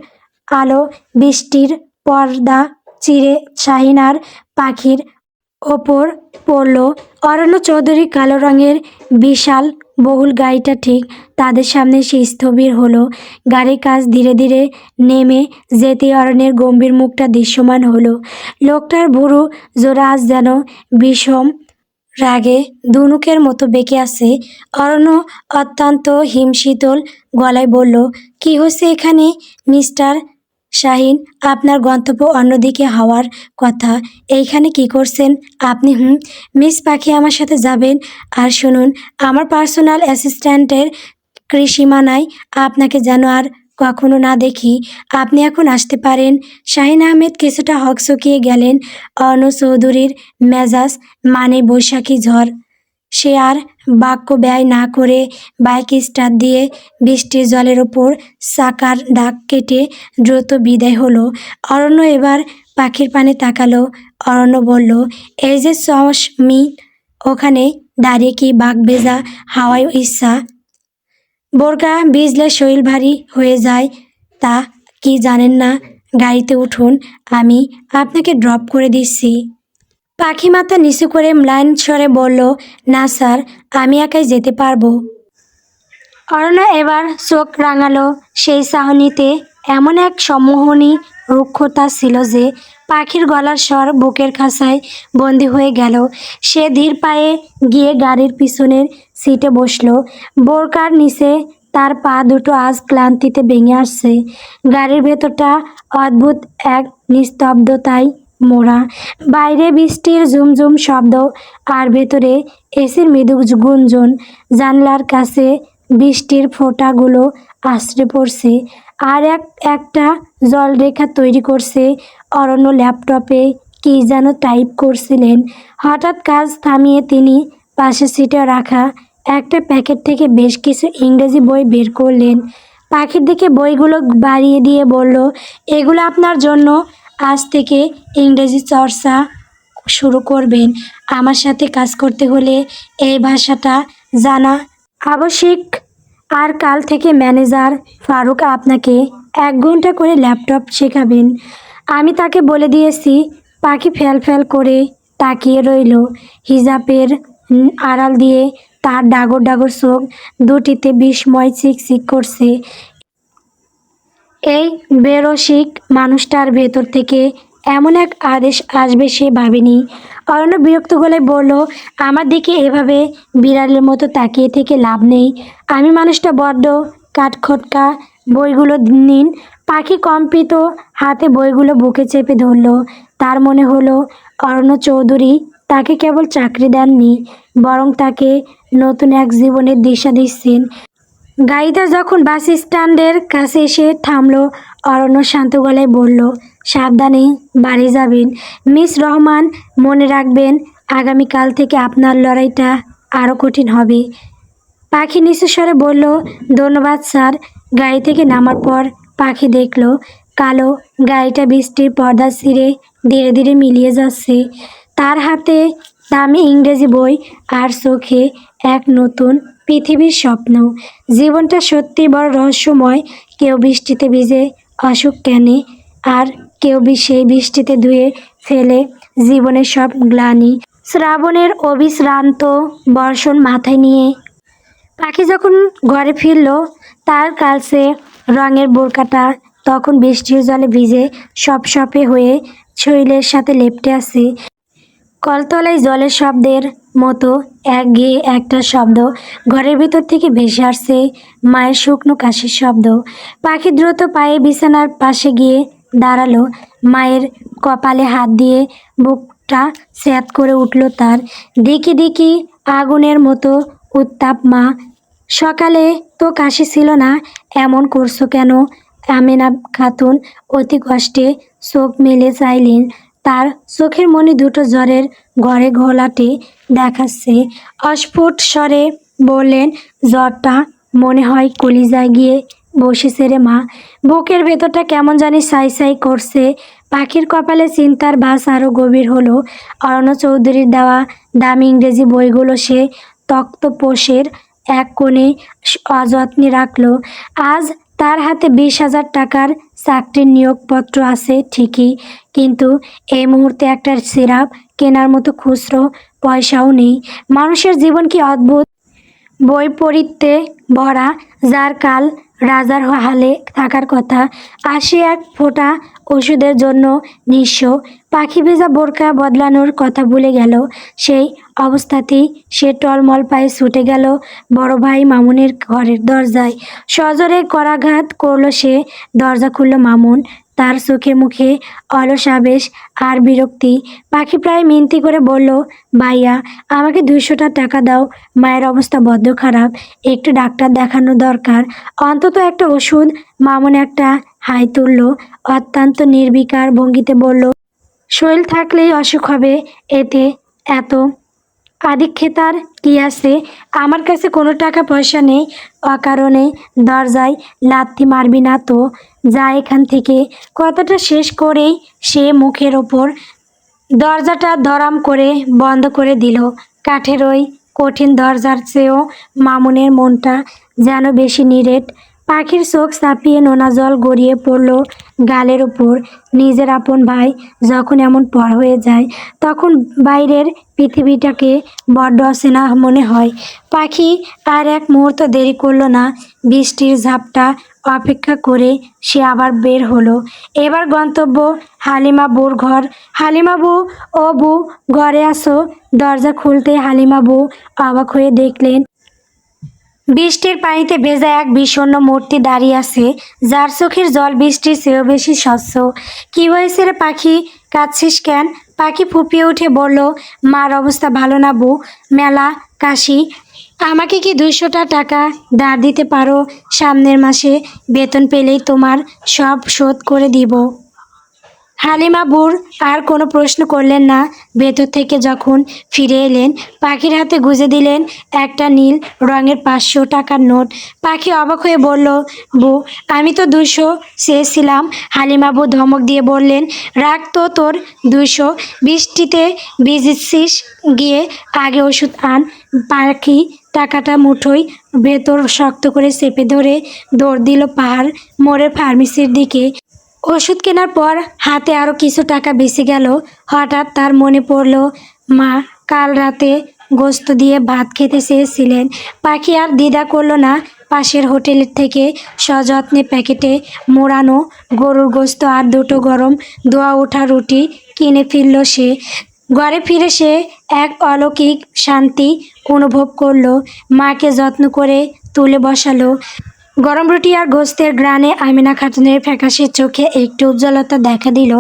আলো বৃষ্টির পর্দা চিরে শাহিন আর পাখির ওপর পড়ল। অরণ্য চৌধুরী কালো রঙের বিশাল বহুল গাড়িটা ঠিক তাদের সামনে সে স্থবির হলো। গাড়ির কাছ ধীরে ধীরে নেমে যেতে অরণ্যের গম্ভীর মুখটা দৃশ্যমান হলো। লোকটার ভুরু জোড়া আজ যেন বিষম রাগে ধনুকের মতো বেঁকে আছে। অরণ্য অত্যন্ত হিমশীতল গলায় বলল, কি হচ্ছে এখানে মিস্টার শাহিন? আপনার গন্তব্য অন্যদিকে হওয়ার কথা, এইখানে কি করছেন আপনি? মিস পাখি আমার সাথে যাবেন। আর শুনুন, আমার পার্সোনাল অ্যাসিস্ট্যান্টের কৃষিমানায় আপনাকে যেন আর কখনো না দেখি। আপনি এখন আসতে পারেন। শাহিন আহমেদ কিছুটা হকচকিয়ে গেলেন। অর্ণ চৌধুরীর মেজাজ মানে বৈশাখী ঝড়। সে আর বাক্য ব্যয় না করে বাইক স্টার্ট দিয়ে বৃষ্টির জলের ওপর চাকার দাগ কেটে দ্রুত বিদায় হলো। অরণ্য এবার পাখির পানে তাকালো। অরণ্য বলল, এই যে চশমি, ওখানে দাঁড়িয়ে কি বাঘ ভেজা হাওয়ায় ইচ্ছা? বোরকা ভিজলে শরীর ভারী হয়ে যায়, তা কি জানেন না? গাড়িতে উঠুন, আমি আপনাকে ড্রপ করে দিচ্ছি। পাখি মাথা নিচু করে ম্লান স্বরে বলল, না স্যার, আমি একাই যেতে পারবো। অরণ্য এবার চোখ রাঙালো। সেই চাহনিতে এমন এক সম্মোহনী রুক্ষতা ছিল যে পাখির গলার স্বর বুকের খাঁচায় বন্দি হয়ে গেল। সে ধীর পায়ে গিয়ে গাড়ির পিছনের সিটে বসল। বোরকার নিচে তার পা দুটো আজ ক্লান্তিতে ভেঙে আসছে। গাড়ির ভেতরটা অদ্ভুত এক নিস্তব্ধতায় মোড়া। বাইরে বৃষ্টির ঝুমঝুম শব্দ, আর ভেতরে এসির মৃদু গুঞ্জন। জানলার কাছে বৃষ্টির ফোঁটাগুলো আছড়ে পড়ছে আর একটা জলরেখা তৈরি করছে। অরণ্য ল্যাপটপে কী যেন টাইপ করছিলেন। হঠাৎ কাজ থামিয়ে তিনি পাশের সিটে রাখা একটা প্যাকেট থেকে বেশ কিছু ইংরেজি বই বের করলেন। পাখির দিকে বইগুলো বাড়িয়ে দিয়ে বলল, এগুলো আপনার জন্য। আজ থেকে ইংরেজি চর্চা শুরু করবেন। আমার সাথে কাজ করতে হলে এই ভাষাটা জানা আবশ্যিক। আর কাল থেকে ম্যানেজার ফারুক আপনাকে 1 ঘন্টা করে ল্যাপটপ শেখাবেন। আমি তাকে বলে দিয়েছি। পাখি ফ্যাল ফ্যাল করে তাকিয়ে রইল। হিজাবের আড়াল দিয়ে তার ডাগর ডাগর চোখ দুটিতে বিস্ময় চিকচিক করছে। এই বেরসিক মানুষটার ভেতর থেকে এমন এক আদেশ আসবে সে ভাবেনি। অরণ্য বিরক্ত গলায় বলল, আমার দিকে এভাবে বিড়ালের মতো তাকিয়ে থেকে লাভ নেই। আমি মানুষটা বড্ড কাঠখোট্টা। বইগুলো নিন। পাখি কম্পিত হাতে বইগুলো বুকে চেপে ধরল। তার মনে হলো অরণ্য চৌধুরী তাকে কেবল চাকরি দেননি, বরং তাকে নতুন এক জীবনের দিশা দিচ্ছেন। গাড়িটা যখন বাস স্ট্যান্ডের কাছে এসে থামল, অরণ্য শান্ত গলায় বলল, সাবধানে বাড়ি যাবেন মিস রহমান। মনে রাখবেন, আগামীকাল থেকে আপনার লড়াইটা আরও কঠিন হবে। পাখি নিচু স্বরে বলল, ধন্যবাদ স্যার। গাড়ি থেকে নামার পর পাখি দেখল কালো গাড়িটা বৃষ্টির পর্দা ছিঁড়ে ধীরে ধীরে মিলিয়ে যাচ্ছে। তার হাতে দামি ইংরেজি বই আর চোখে এক নতুন পৃথিবীর স্বপ্ন। জীবনটা সত্যি বড় রহস্যময়। কেউ বৃষ্টিতে ভিজে অসুখ কেনে, আর কেউ সেই বৃষ্টিতে ধুয়ে ফেলে জীবনের সব গ্লানি। শ্রাবণের অবিশ্রান্ত বর্ষণ মাথায় নিয়ে পাখি যখন ঘরে ফিরল, তার কালচে রঙের বোরকাটা তখন বৃষ্টির জলে ভিজে সপসপে হয়ে শরীরের সাথে লেপ্টে আছে। কলতলায় জলের শব্দের মতো একঘেয়ে একটা শব্দ ঘরের ভিতর থেকে ভেসে আসছে, মায়ের শুকনো কাশির শব্দ। পাখি দ্রুত পায়ে বিছানার পাশে গিয়ে দাঁড়ালো। মায়ের কপালে হাত দিয়ে বুকটা স্যাঁত করে উঠল তার। দেখি দেখি আগুনের মতো উত্তাপ। মা, সকালে তো কাশি ছিল না, এমন করছো কেন? আমেনা খাতুন অতি কষ্টে চোখ মেলে চাইলেন। তার চোখের মনি দুটো জ্বরের ঘরে ঘোলাটে দেখাচ্ছে। অস্ফুট স্বরে বললেন, জ্বরটা মনে হয় কলিজায় গিয়ে বসেছে রে মা। বুকের ভেতরটা কেমন জানি সাই সাই করছে। পাখির কপালে চিন্তার ভাঁজ আরও গভীর হলো। অরণ্য চৌধুরীর দেওয়া দামি ইংরেজি বইগুলো সে তক্তপোষের এক কোণে অযত্নে রাখল। আজ তার হাতে 20,000 টাকার চাকরির নিয়োগপত্র আছে ঠিকই, কিন্তু এই মুহূর্তে একটা সিরাপ কেনার মতো খুচরো পয়সাও নেই। মানুষের জীবন কি অদ্ভুত! বৈপরীত্যে ভরা। যার কাল রাজার হালে থাকার কথা, আর সে এক ফোঁটা ওষুধের জন্য নিঃস্ব। পাখি ভেজা বোরকা বদলানোর কথা ভুলে গেল। সেই অবস্থাতেই সে টলমল পায়ে ছুটে গেল বড় ভাই মামুনের ঘরের দরজায়। সজোরে করাঘাত করল সে। দরজা খুলল মামুন। তার চোখে মুখে অলস আবেশ আর বিরক্তি। পাখি প্রায় মিনতি করে বলল, ভাইয়া আমাকে 200টা টাকা দাও, মায়ের অবস্থা বড্ড খারাপ, একটু ডাক্তার দেখানো দরকার, অন্তত একটা ওষুধ। মামুন একটা হাই তুলল, অত্যন্ত নির্বিকার ভঙ্গিতে বলল, শরীর থাকলেই অসুখ হবে, এতে এত আদিক্ষেতার কি আছে? আমার কাছে কোনো টাকা পয়সা নেই, অকারণে দরজায় লাথি মারবি না তো, যা এখান থেকে। কথাটা শেষ করেই সে মুখের ওপর দরজাটা ধরাম করে বন্ধ করে দিল। কাঠের ওই কঠিন দরজার চেয়েও মামুনের মনটা যেন বেশি নিরেট। পাখির চোখ চাপিয়ে নোনা জল গড়িয়ে পড়ল গালের ওপর। নিজের আপন ভাই যখন এমন পর হয়ে যায়, তখন বাইরের পৃথিবীটাকে বড্ড অচেনা মনে হয়। পাখি আর এক মুহূর্ত দেরি করলো না। বৃষ্টির ঝাপটা অপেক্ষা করে সে আবার বের হলো। এবার গন্তব্য হালিমা বউর ঘর। হালিমা বউ, ও বউ, ঘরে আসো। দরজা খুলতে হালিমা বউ অবাক হয়ে দেখলেন বৃষ্টির পানিতে ভেজা এক বিষণ্ণ মূর্তি দাঁড়িয়ে আছে, যার চোখের জল বৃষ্টির চেয়েও বেশি স্বচ্ছ। কি হয়েছে রে পাখি, কাঁদছিস কেন? পাখি ফুপিয়ে উঠে বলল, মার অবস্থা ভালো না বউ, মেলা কাশি। আমাকে কি 200টা টাকা ধার দিতে পারো? সামনের মাসে বেতন পেলেই তোমার সব শোধ করে দিব। হালিমা বুর আর কোনো প্রশ্ন করলেন না। ভেতর থেকে যখন ফিরে এলেন, পাখির হাতে গুঁজে দিলেন একটা নীল রঙের 500 টাকার নোট। পাখি অবাক হয়ে বলল, বউ, আমি তো 200 চেয়েছিলাম। হালিমা বউ ধমক দিয়ে বললেন, রাখ তো তোর 200, বৃষ্টিতে ভিজেছিস, গিয়ে আগে ওষুধ আন। পাখি টাকাটা মুঠোয় ভেতর শক্ত করে চেপে ধরে দৌড় দিল পাহাড় মোড়ের ফার্মেসির দিকে। ওষুধ কেনার পর হাতে আরও কিছু টাকা বেঁচে গেল। হঠাৎ তার মনে পড়ল, মা কাল রাতে গোস্ত দিয়ে ভাত খেতে চেয়েছিলেন। পাখি আর দ্বিধা করলো না। পাশের হোটেল থেকে সযত্নে প্যাকেটে মোড়ানো গরুর গোস্ত আর 2টো গরম ধোয়া ওঠা রুটি কিনে ফিরল সে। ঘরে ফিরে সে এক অলৌকিক শান্তি অনুভব করলো। মাকে যত্ন করে তুলে বসালো। গরম রুটি আর গোস্তের গ্রানে আমিনা খাতুনের ফ্যাকাশে চোখে একটু উজ্জ্বলতা দেখা দিল।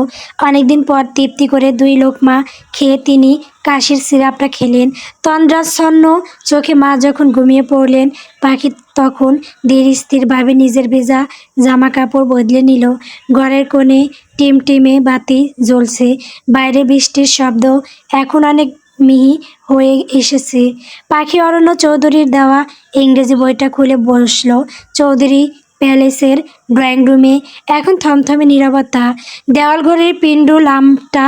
অনেকদিন পর তৃপ্তি করে 2 লোকমা খেয়ে তিনি কাশির সিরাপটা খেলেন। তন্দ্রাচ্ছন্ন চোখে মা যখন ঘুমিয়ে পড়লেন, পাখি তখন ধীর স্থিরভাবে নিজের ভেজা জামা কাপড় বদলে নিল। ঘরের কোণে টিমটিমে বাতি জ্বলছে। বাইরে বৃষ্টির শব্দ এখন অনেক মিহি হয়ে এসেছে। পাখি অরণ্য চৌধুরীর দেওয়া ইংরেজি বইটা খুলে বসলো। চৌধুরী প্যালেসের ড্রয়িং রুমে এখন থমথমে নীরবতা। দেওয়াল ঘড়ির পেন্ডুলামটা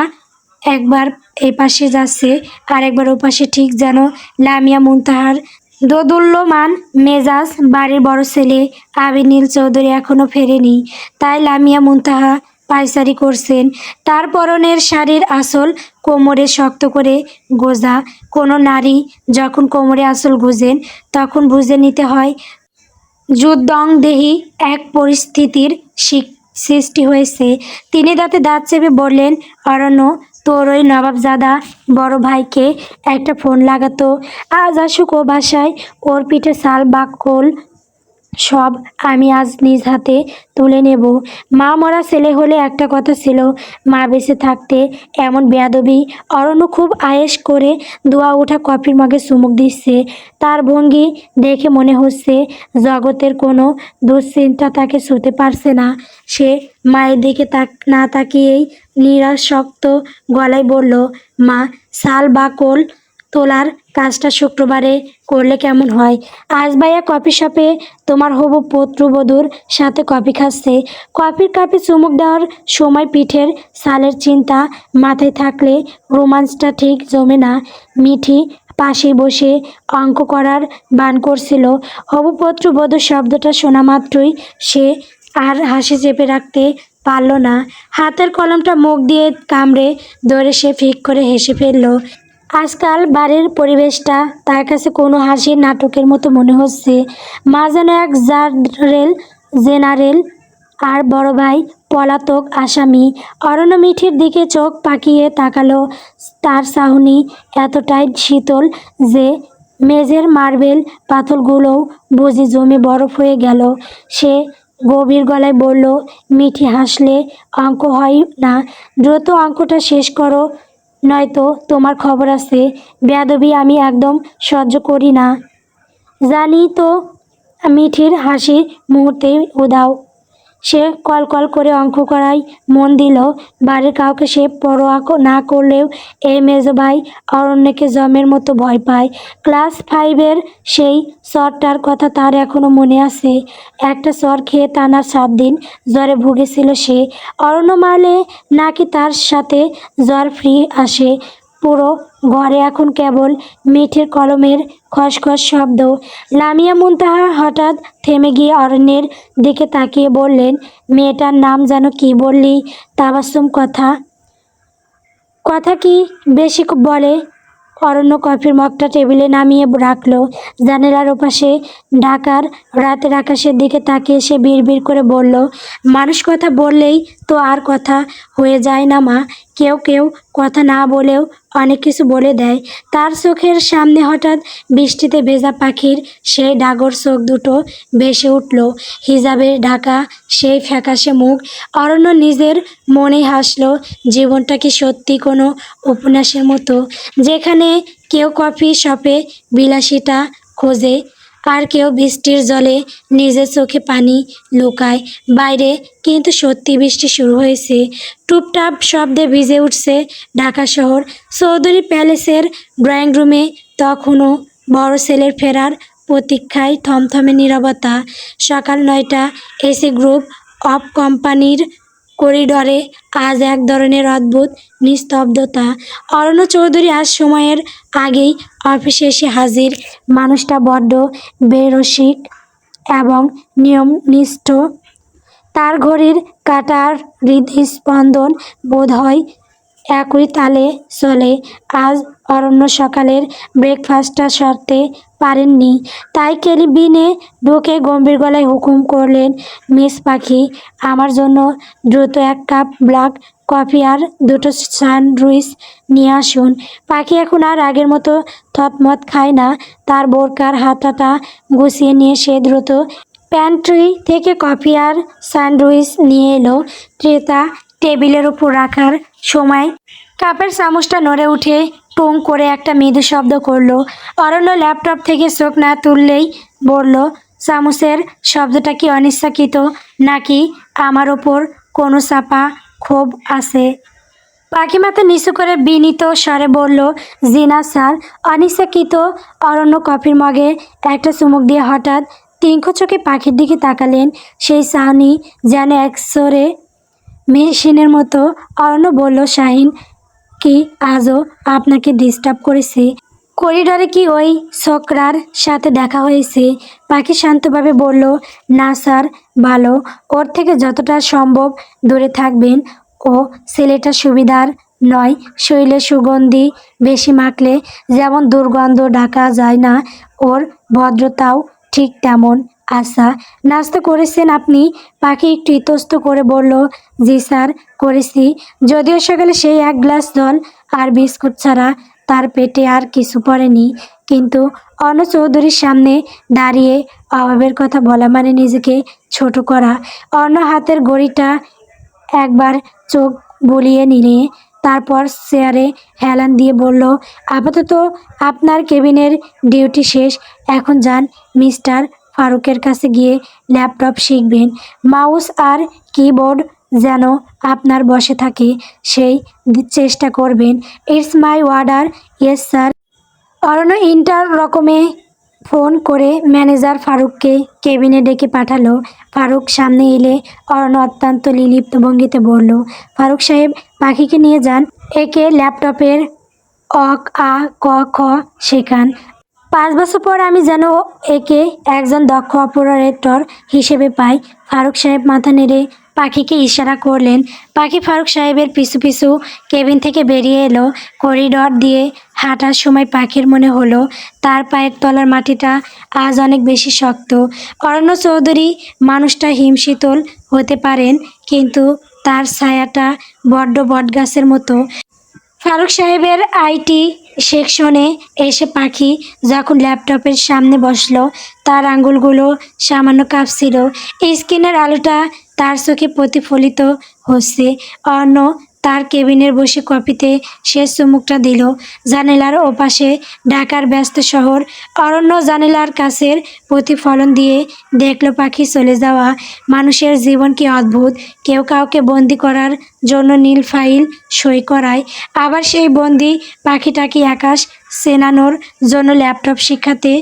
একবার এপাশে যাচ্ছে আর একবার ওপাশে, ঠিক যেন লামিয়া মুনতাহার দোদুল্যমান মেজাজ। বাড়ির বড় ছেলে আবিনীল চৌধুরী এখনও ফেরেনি, তাই লামিয়া মুনতাহা পায়চারি করছেন। তার পরনের শাড়ির আঁচল কোমরে শক্ত করে গোজা। কোনো নারী যখন কোমরে আঁচল গুজেন, তখন বুঝে নিতে হয় যুদ্ধংদেহী এক পরিস্থিতির সৃষ্টি হয়েছে। তিনি দাঁতে দাঁত চেপে বললেন, অরণ্য, তোর ওই নবাবজাদা বড় ভাইকে একটা ফোন লাগাতো। আজ আসুক ও বাসায়, ওর পিঠে ছাল বাকল সব আমি আজ নিজ হাতে তুলে নেব। মা মরা ছেলে হলে একটা কথা ছিল, মা বেঁচে থাকতে এমন বেয়াদবি। অরণ্য খুব আয়েশ করে ধোয়া ওঠা কফির মগে চুমুক দিচ্ছে। তার ভঙ্গি দেখে মনে হচ্ছে জগতের কোনো দুশ্চিন্তা তাকে ছুঁতে পারছে না। সে মায়ের দিকে না তাকিয়েই নিরাসক্ত গলায় বলল, মা, ছাল বাকল তোলার কাজটা শুক্রবারে করলে কেমন হয়? আজ ভাইয়া কফি শপে তোমার হবু পুত্রবধূর সাথে কফি খাচ্ছে। কফির কাপে চুমুক দেওয়ার সময় পিঠের ছালের চিন্তা মাথায় থাকলে রোমান্সটা ঠিক জমে না। মিঠি পাশে বসে অঙ্ক করার বান করছিল। হবু পুত্রবধূ শব্দটা শোনা মাত্রই সে আর হাসি চেপে রাখতে পারল না। হাতের কলমটা মুখ দিয়ে কামড়ে ধরে সে ফিক করে হেসে ফেলল। আজকাল বাড়ির পরিবেশটা তার কাছে কোনো হাসির নাটকের মতো মনে হচ্ছে। মা যেন এক জেনারেল আর বড় ভাই পলাতক আসামি। অরণ্য মিঠির দিকে চোখ পাকিয়ে তাকালো। তার চাহনি এতটাই শীতল যে মেঝের মার্বেল পাথরগুলোও বুঝি জমে বরফ হয়ে গেল। সে গভীর গলায় বলল। মিঠি হাসলে। অঙ্ক হয় না, দ্রুত অঙ্কটা শেষ করো, নয়তো তোমার খবর আছে। বেয়াদবি আমি একদম সহ্য করি না। জানি তো। মিঠির হাসি মুহূর্তেই উধাও। সে কল কল করে অঙ্ক করায় মন দিল। বাড়ির কাউকে সে পরোয়া না করলেও এই মেজো ভাই অরণ্যকে জমের মতো ভয় পায়। ক্লাস 5-এর সেই চরটার কথা তার এখনো মনে আছে। একটা চর খেয়ে টানা 7 দিন জ্বরে ভুগেছিল সে। অরণ্য মারলে নাকি তার সাথে জ্বর ফ্রি আসে। পুরো ঘরে এখন কেবল মিঠির কলমের খসখস শব্দ। লামিয়া মুনতাহা হঠাৎ থেমে গিয়ে অরণ্যের দিকে তাকিয়ে বললেন, মেয়েটার নাম যেন কি বললি? তাবাসসুম। কথা কথা কি বেশি বলে? অরণ্য কফির মগটা টেবিলে নামিয়ে রাখলো। জানালার ওপাশে ঢাকার রাতের আকাশের দিকে তাকিয়ে সে বিড়বিড় করে বলল, মানুষ কথা বললেই তো আর কথা হয়ে যায় না মা। কেউ কেউ কথা না বলেও অনেক কিছু বলে দেয়। তার চোখের সামনে হঠাৎ বৃষ্টিতে ভেজা পাখির সেই ডাগর চোখ দুটো ভেসে উঠল। হিজাবে ঢাকা সেই ফ্যাকাশে মুখ। অরণ্য নিজের মনেই হাসল। জীবনটা কি সত্যি কোনো উপন্যাসের মতো, যেখানে কেউ কফি শপে বিলাসিতা খোঁজে আর কেউ বৃষ্টির জলে নিজের চোখে পানি লুকায় বাইরে। কিন্তু সত্যি বৃষ্টি শুরু হয়েছে। টুপটাপ শব্দে ভিজে উঠছে ঢাকা শহর। চৌধুরী প্যালেসের ড্রয়িং রুমে তখনও বড় ছেলের ফেরার প্রতীক্ষায় থমথমে নীরবতা। সকাল 9টা। এসি গ্রুপ অফ কোম্পানির করিডরে আজ এক ধরনের অদ্ভুত নিস্তব্ধতা। অরণ্য চৌধুরী আজ সময়ের আগেই অফিসে এসে হাজির। মানুষটা বড্ড বেরসিক এবং নিয়মনিষ্ঠ। তার ঘড়ির কাঁটার হৃদস্পন্দন বোধ হয় একই তালে চলে। আজ অরণ্য সকালের ব্রেকফাস্টটা সারতে পারেননি, তাই কেবিনে ঢুকে গম্ভীর গলায় হুকুম করলেন, মিস পাখি, আমার জন্য দ্রুত 1 কাপ ব্ল্যাক কফি আর 2টো স্যান্ডউইচ নিয়ে আসুন। পাখি এখন আর আগের মতো থতমত খায় না। তার বোরকার হাতাটা গুছিয়ে নিয়ে সে দ্রুত প্যান্ট্রি থেকে কফি আর স্যান্ডউইচ নিয়ে এলো। ট্রেটা টেবিলের উপর রাখার সময় কাপের চামচটা নড়ে উঠে টুং করে একটা মৃদু শব্দ করলো। অরণ্য ল্যাপটপ থেকে চোখ না তুললেই বলল, চামচের শব্দটা কি অনিচ্ছাকৃত নাকি আমার ওপর কোনো চাপা ক্ষোভ আছে? পাখি মাথা নিচু করে বিনীত স্বরে বলল, জি না স্যার, অনিচ্ছাকৃত। অরণ্য কফির মগে একটা চুমুক দিয়ে হঠাৎ তীক্ষ্ণ চোখে পাখির দিকে তাকালেন। সেই চাহনি যেন একসরে মেশিনের মতো। অরণ্য বলল, শাহিন, কি আজও আপনাকে ডিস্টার্ব করেছি? করিডরে কি ওই ছোকরার সাথে দেখা হয়েছে? পাখি শান্তভাবে বলল, না স্যার, ভালো। ওর থেকে যতটা সম্ভব দূরে থাকবেন। ও ছেলেটা সুবিধার নয়। শরীরে সুগন্ধি বেশি মাখলে যেমন দুর্গন্ধ ঢাকা যায় না, ওর ভদ্রতাও ঠিক তেমন। আচ্ছা, নাস্তা করেছেন আপনি? পাখি একটু ইতস্ত করে বলল, জি স্যার, করেছি। যদিও সকালে সেই 1 গ্লাস জল আর বিস্কুট ছাড়া তার পেটে আর কিছু পড়েনি। কিন্তু অর্ণ চৌধুরীর সামনে দাঁড়িয়ে অভাবের কথা বলা মানে নিজেকে ছোট করা। অর্ণ হাতের ঘড়িটা একবার চোখ বুলিয়ে নিয়ে তারপর চেয়ারে হেলান দিয়ে বলল, আপাতত আপনার কেবিনের ডিউটি শেষ। এখন যান মিস্টার ফারুকের কাছে গিয়ে ল্যাপটপ শিখবেন। মাউস আর কিবোর্ড যেন আপনার বসে থাকে সেই চেষ্টা করবেন। It's my order. Yes sir. Aranya inter রকমে ফোন করে ম্যানেজার ফারুককে কেবিনে ডেকে পাঠালো। ফারুক সামনে এলে অরণ্য অত্যন্ত নির্লিপ্ত ভঙ্গিতে বলল, ফারুক সাহেব, পাখিকে নিয়ে যান, একে ল্যাপটপের অক আ ক খ শেখান। 5 বছর পর আমি যেন একে একজন দক্ষ অপারেটর হিসেবে পাই। ফারুক সাহেব মাথা নেড়ে পাখিকে ইশারা করলেন। পাখি ফারুক সাহেবের পিছু পিছু কেবিন থেকে বেরিয়ে এলো। করিডর দিয়ে হাঁটার সময় পাখির মনে হলো তার পায়ের তলার মাটিটা আজ অনেক বেশি শক্ত। অরণ্য চৌধুরী মানুষটা হিমশীতল হতে পারেন, কিন্তু তার ছায়াটা বড্ড বটগাছের মতো। ফারুক সাহেবের আইটি সেকশনে এসে পাখি যখন ল্যাপটপের সামনে বসলো, তার আঙ্গুলগুলো সামান্য কাঁপছিল। স্ক্রিনের আলোটা তার চোখে প্রতিফলিত হচ্ছে। অর্ণ তার কেবিনের বসে কপিতে শেষ চুমুকটা দিল। জানালার ওপাশে ঢাকার ব্যস্ত শহর। অরণ্য জানালার কাছের প্রতিফলন দিয়ে দেখলো পাখি চলে যাওয়া। মানুষের জীবন কি অদ্ভুত! কেউ কাউকে বন্দি করার জন্য নীল ফাইল সই করায়, আবার সেই বন্দি পাখিটাকে আকাশ চেনানোর জন্য ল্যাপটপ শিক্ষাতে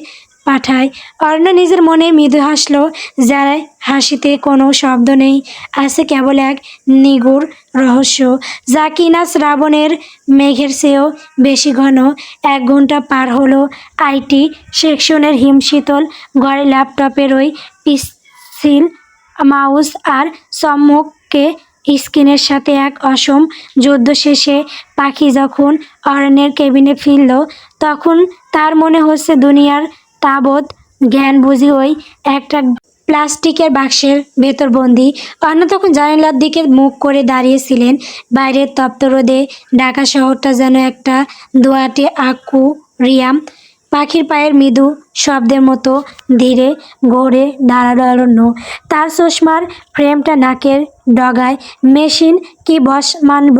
পাঠায়। অর্ণ নিজের মনে মৃদু হাসলো, যারা হাসিতে কোনো শব্দ নেই, আছে কেবল এক নিগূঢ় রহস্য, যা কিনা শ্রাবণের মেঘের চেয়েও বেশি ঘন। 1 ঘন্টা পার হলো। আইটি সেকশনের হিমশীতল ঘরে ল্যাপটপের ওই পিচ্ছিল মাউস আর সম্মুখে স্ক্রিনের সাথে এক অসম যুদ্ধ শেষে পাখি যখন অরণ্যের কেবিনে ফিরল, তখন তার মনে হচ্ছে দুনিয়ার তাবৎ জ্ঞান বুঝি ওই একটা প্লাস্টিকের বাক্সের ভেতর বন্দি। অন্য তখন জানালার দিকে মুখ করে দাঁড়িয়েছিলেন। বাইরের তপ্ত রোদে ঢাকা শহরটা যেন একটা দোয়াটে আকুরিয়াম। পাখির পায়ের মৃদু শব্দের মতো ধীরে গড়ে দাঁড়ালো অরণ্য। তার চশমার ফ্রেমটা নাকের ডগায়। মেশিন কি বস মানব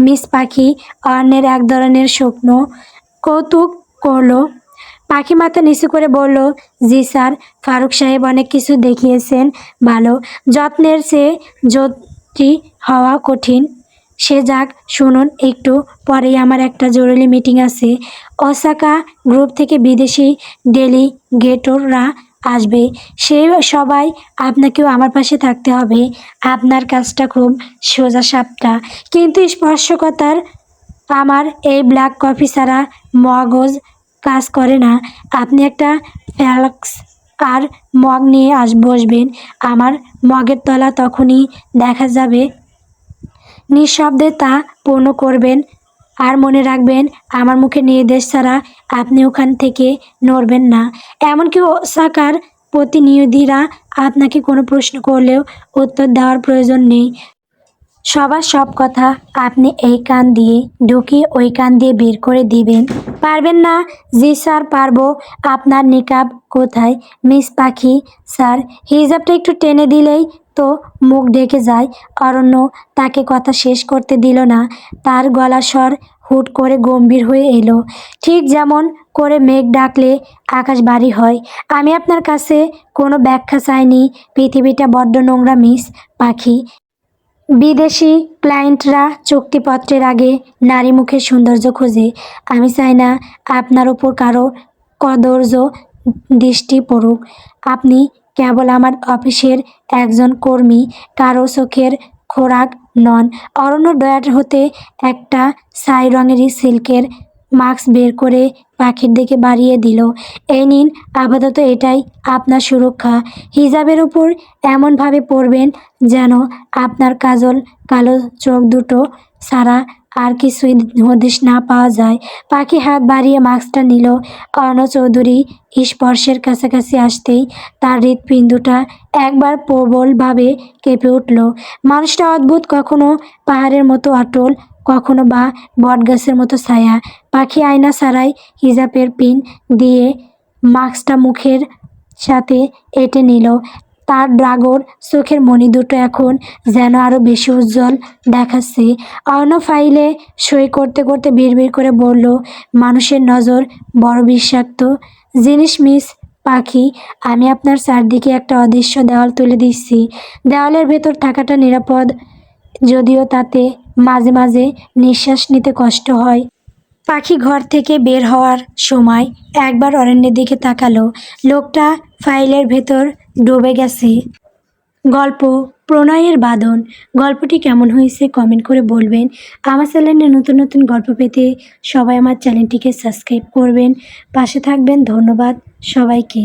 মিস পাখি? অরণ্যের এক ধরনের শুকনো কৌতুক করলো। পাখি মাথা নিচু করে বলল, জি স্যার, ফারুক সাহেব অনেক কিছু দেখিয়েছেন। ভালো। যত্নের চেয়ে যত্রী হওয়া কঠিন। সে যাক, শুনুন, একটু পরেই আমার একটা জরুরি মিটিং আছে। ওসাকা গ্রুপ থেকে বিদেশি ডেলিগেটররা আসবে। সেই সবাই আপনাকেও আমার পাশে থাকতে হবে। আপনার কাজটা খুব সোজাসাপটা কিন্তু স্পর্শকাতর। আমার এই ব্ল্যাক কফি ছাড়া মগজ কাজ করে না। আপনি একটা ফ্লাস্ক আর মগ নিয়ে বসবেন। আমার মগের তলা তখনই দেখা যাবে। নিঃশব্দে তা পূর্ণ করবেন। আর মনে রাখবেন, আমার মুখে নির্দেশ ছাড়া আপনি ওখান থেকে নড়বেন না। এমনকি ওসাকার প্রতিনিধিরা আপনাকে কোনো প্রশ্ন করলেও উত্তর দেওয়ার প্রয়োজন নেই। সবার সব কথা আপনি এই কান দিয়ে ঢুকিয়ে ওই কান দিয়ে বের করে দিবেন। পারবেন না? জি স্যার, পারবো। আপনার নিকাব কোথায় মিস পাখি? স্যার, হিজাবটা একটু টেনে দিলেই তো মুখ ঢেকে যায়। অরণ্য তাকে কথা শেষ করতে দিল না। তার গলার স্বর হুট করে গম্ভীর হয়ে এলো, ঠিক যেমন করে মেঘ ডাকলে আকাশ ভারী হয়। আমি আপনার কাছে কোনো ব্যাখ্যা চাইনি। পৃথিবীটা বড্ড নোংরা মিস পাখি। বিদেশি ক্লায়েন্টরা চুক্তিপত্রের আগে নারী মুখের সৌন্দর্য খোঁজে। আমি চাই না আপনার ওপর কারো কদর্য দৃষ্টি পড়ুক। আপনি কেবল আমার অফিসের একজন কর্মী, কারো চোখের খোরাক নন। অরণ্য ডয়ার হতে একটা ছাই রঙেরই সিল্কের মাস্ক বের করে পাখির দিকে বাড়িয়ে দিল। এই নিন, আপাতত এটাই আপনার সুরক্ষা। হিজাবের উপর এমনভাবে পরবেন যেন আপনার কাজল কালো চোখ দুটো ছাড়া আর কিছুই হদিশ না পাওয়া যায়। পাখি হাত বাড়িয়ে মাস্কটা নিল। অর্ণ চৌধুরী স্পর্শের কাছাকাছি আসতেই তার হৃৎপিণ্ডটা একবার প্রবলভাবে কেঁপে উঠল। মানুষটা অদ্ভুত, কখনো পাহাড়ের মতো অটল, কখনো বা বটগাছের মতো ছায়া। পাখি আয়না ছাড়াই হিজাবের পিন দিয়ে মাস্কটা মুখের সাথে এঁটে নিল। তার ড্রাগর চোখের মণি দুটো এখন যেন আরো বেশি উজ্জ্বল দেখাচ্ছে। অন্য ফাইলে সই করতে করতে বিড়বিড় করে বলল, মানুষের নজর বড় বিষাক্ত জিনিস মিস পাখি। আমি আপনার চারদিকে একটা অদৃশ্য দেওয়াল তুলে দিচ্ছি। দেওয়ালের ভেতর থাকাটা নিরাপদ, যদিও তাতে মাঝে মাঝে নিঃশ্বাস নিতে কষ্ট হয়। পাখি ঘর থেকে বের হওয়ার সময় একবার অরণ্যের দিকে তাকালো। লোকটা ফাইলের ভেতর ডুবে গেছে। গল্প প্রণয়ের বাঁধন। গল্পটি কেমন হয়েছে কমেন্ট করে বলবেন। আমার চ্যানেলে নতুন নতুন গল্প পেতে সবাই আমার চ্যানেলটিকে সাবস্ক্রাইব করবেন, পাশে থাকবেন। ধন্যবাদ সবাইকে।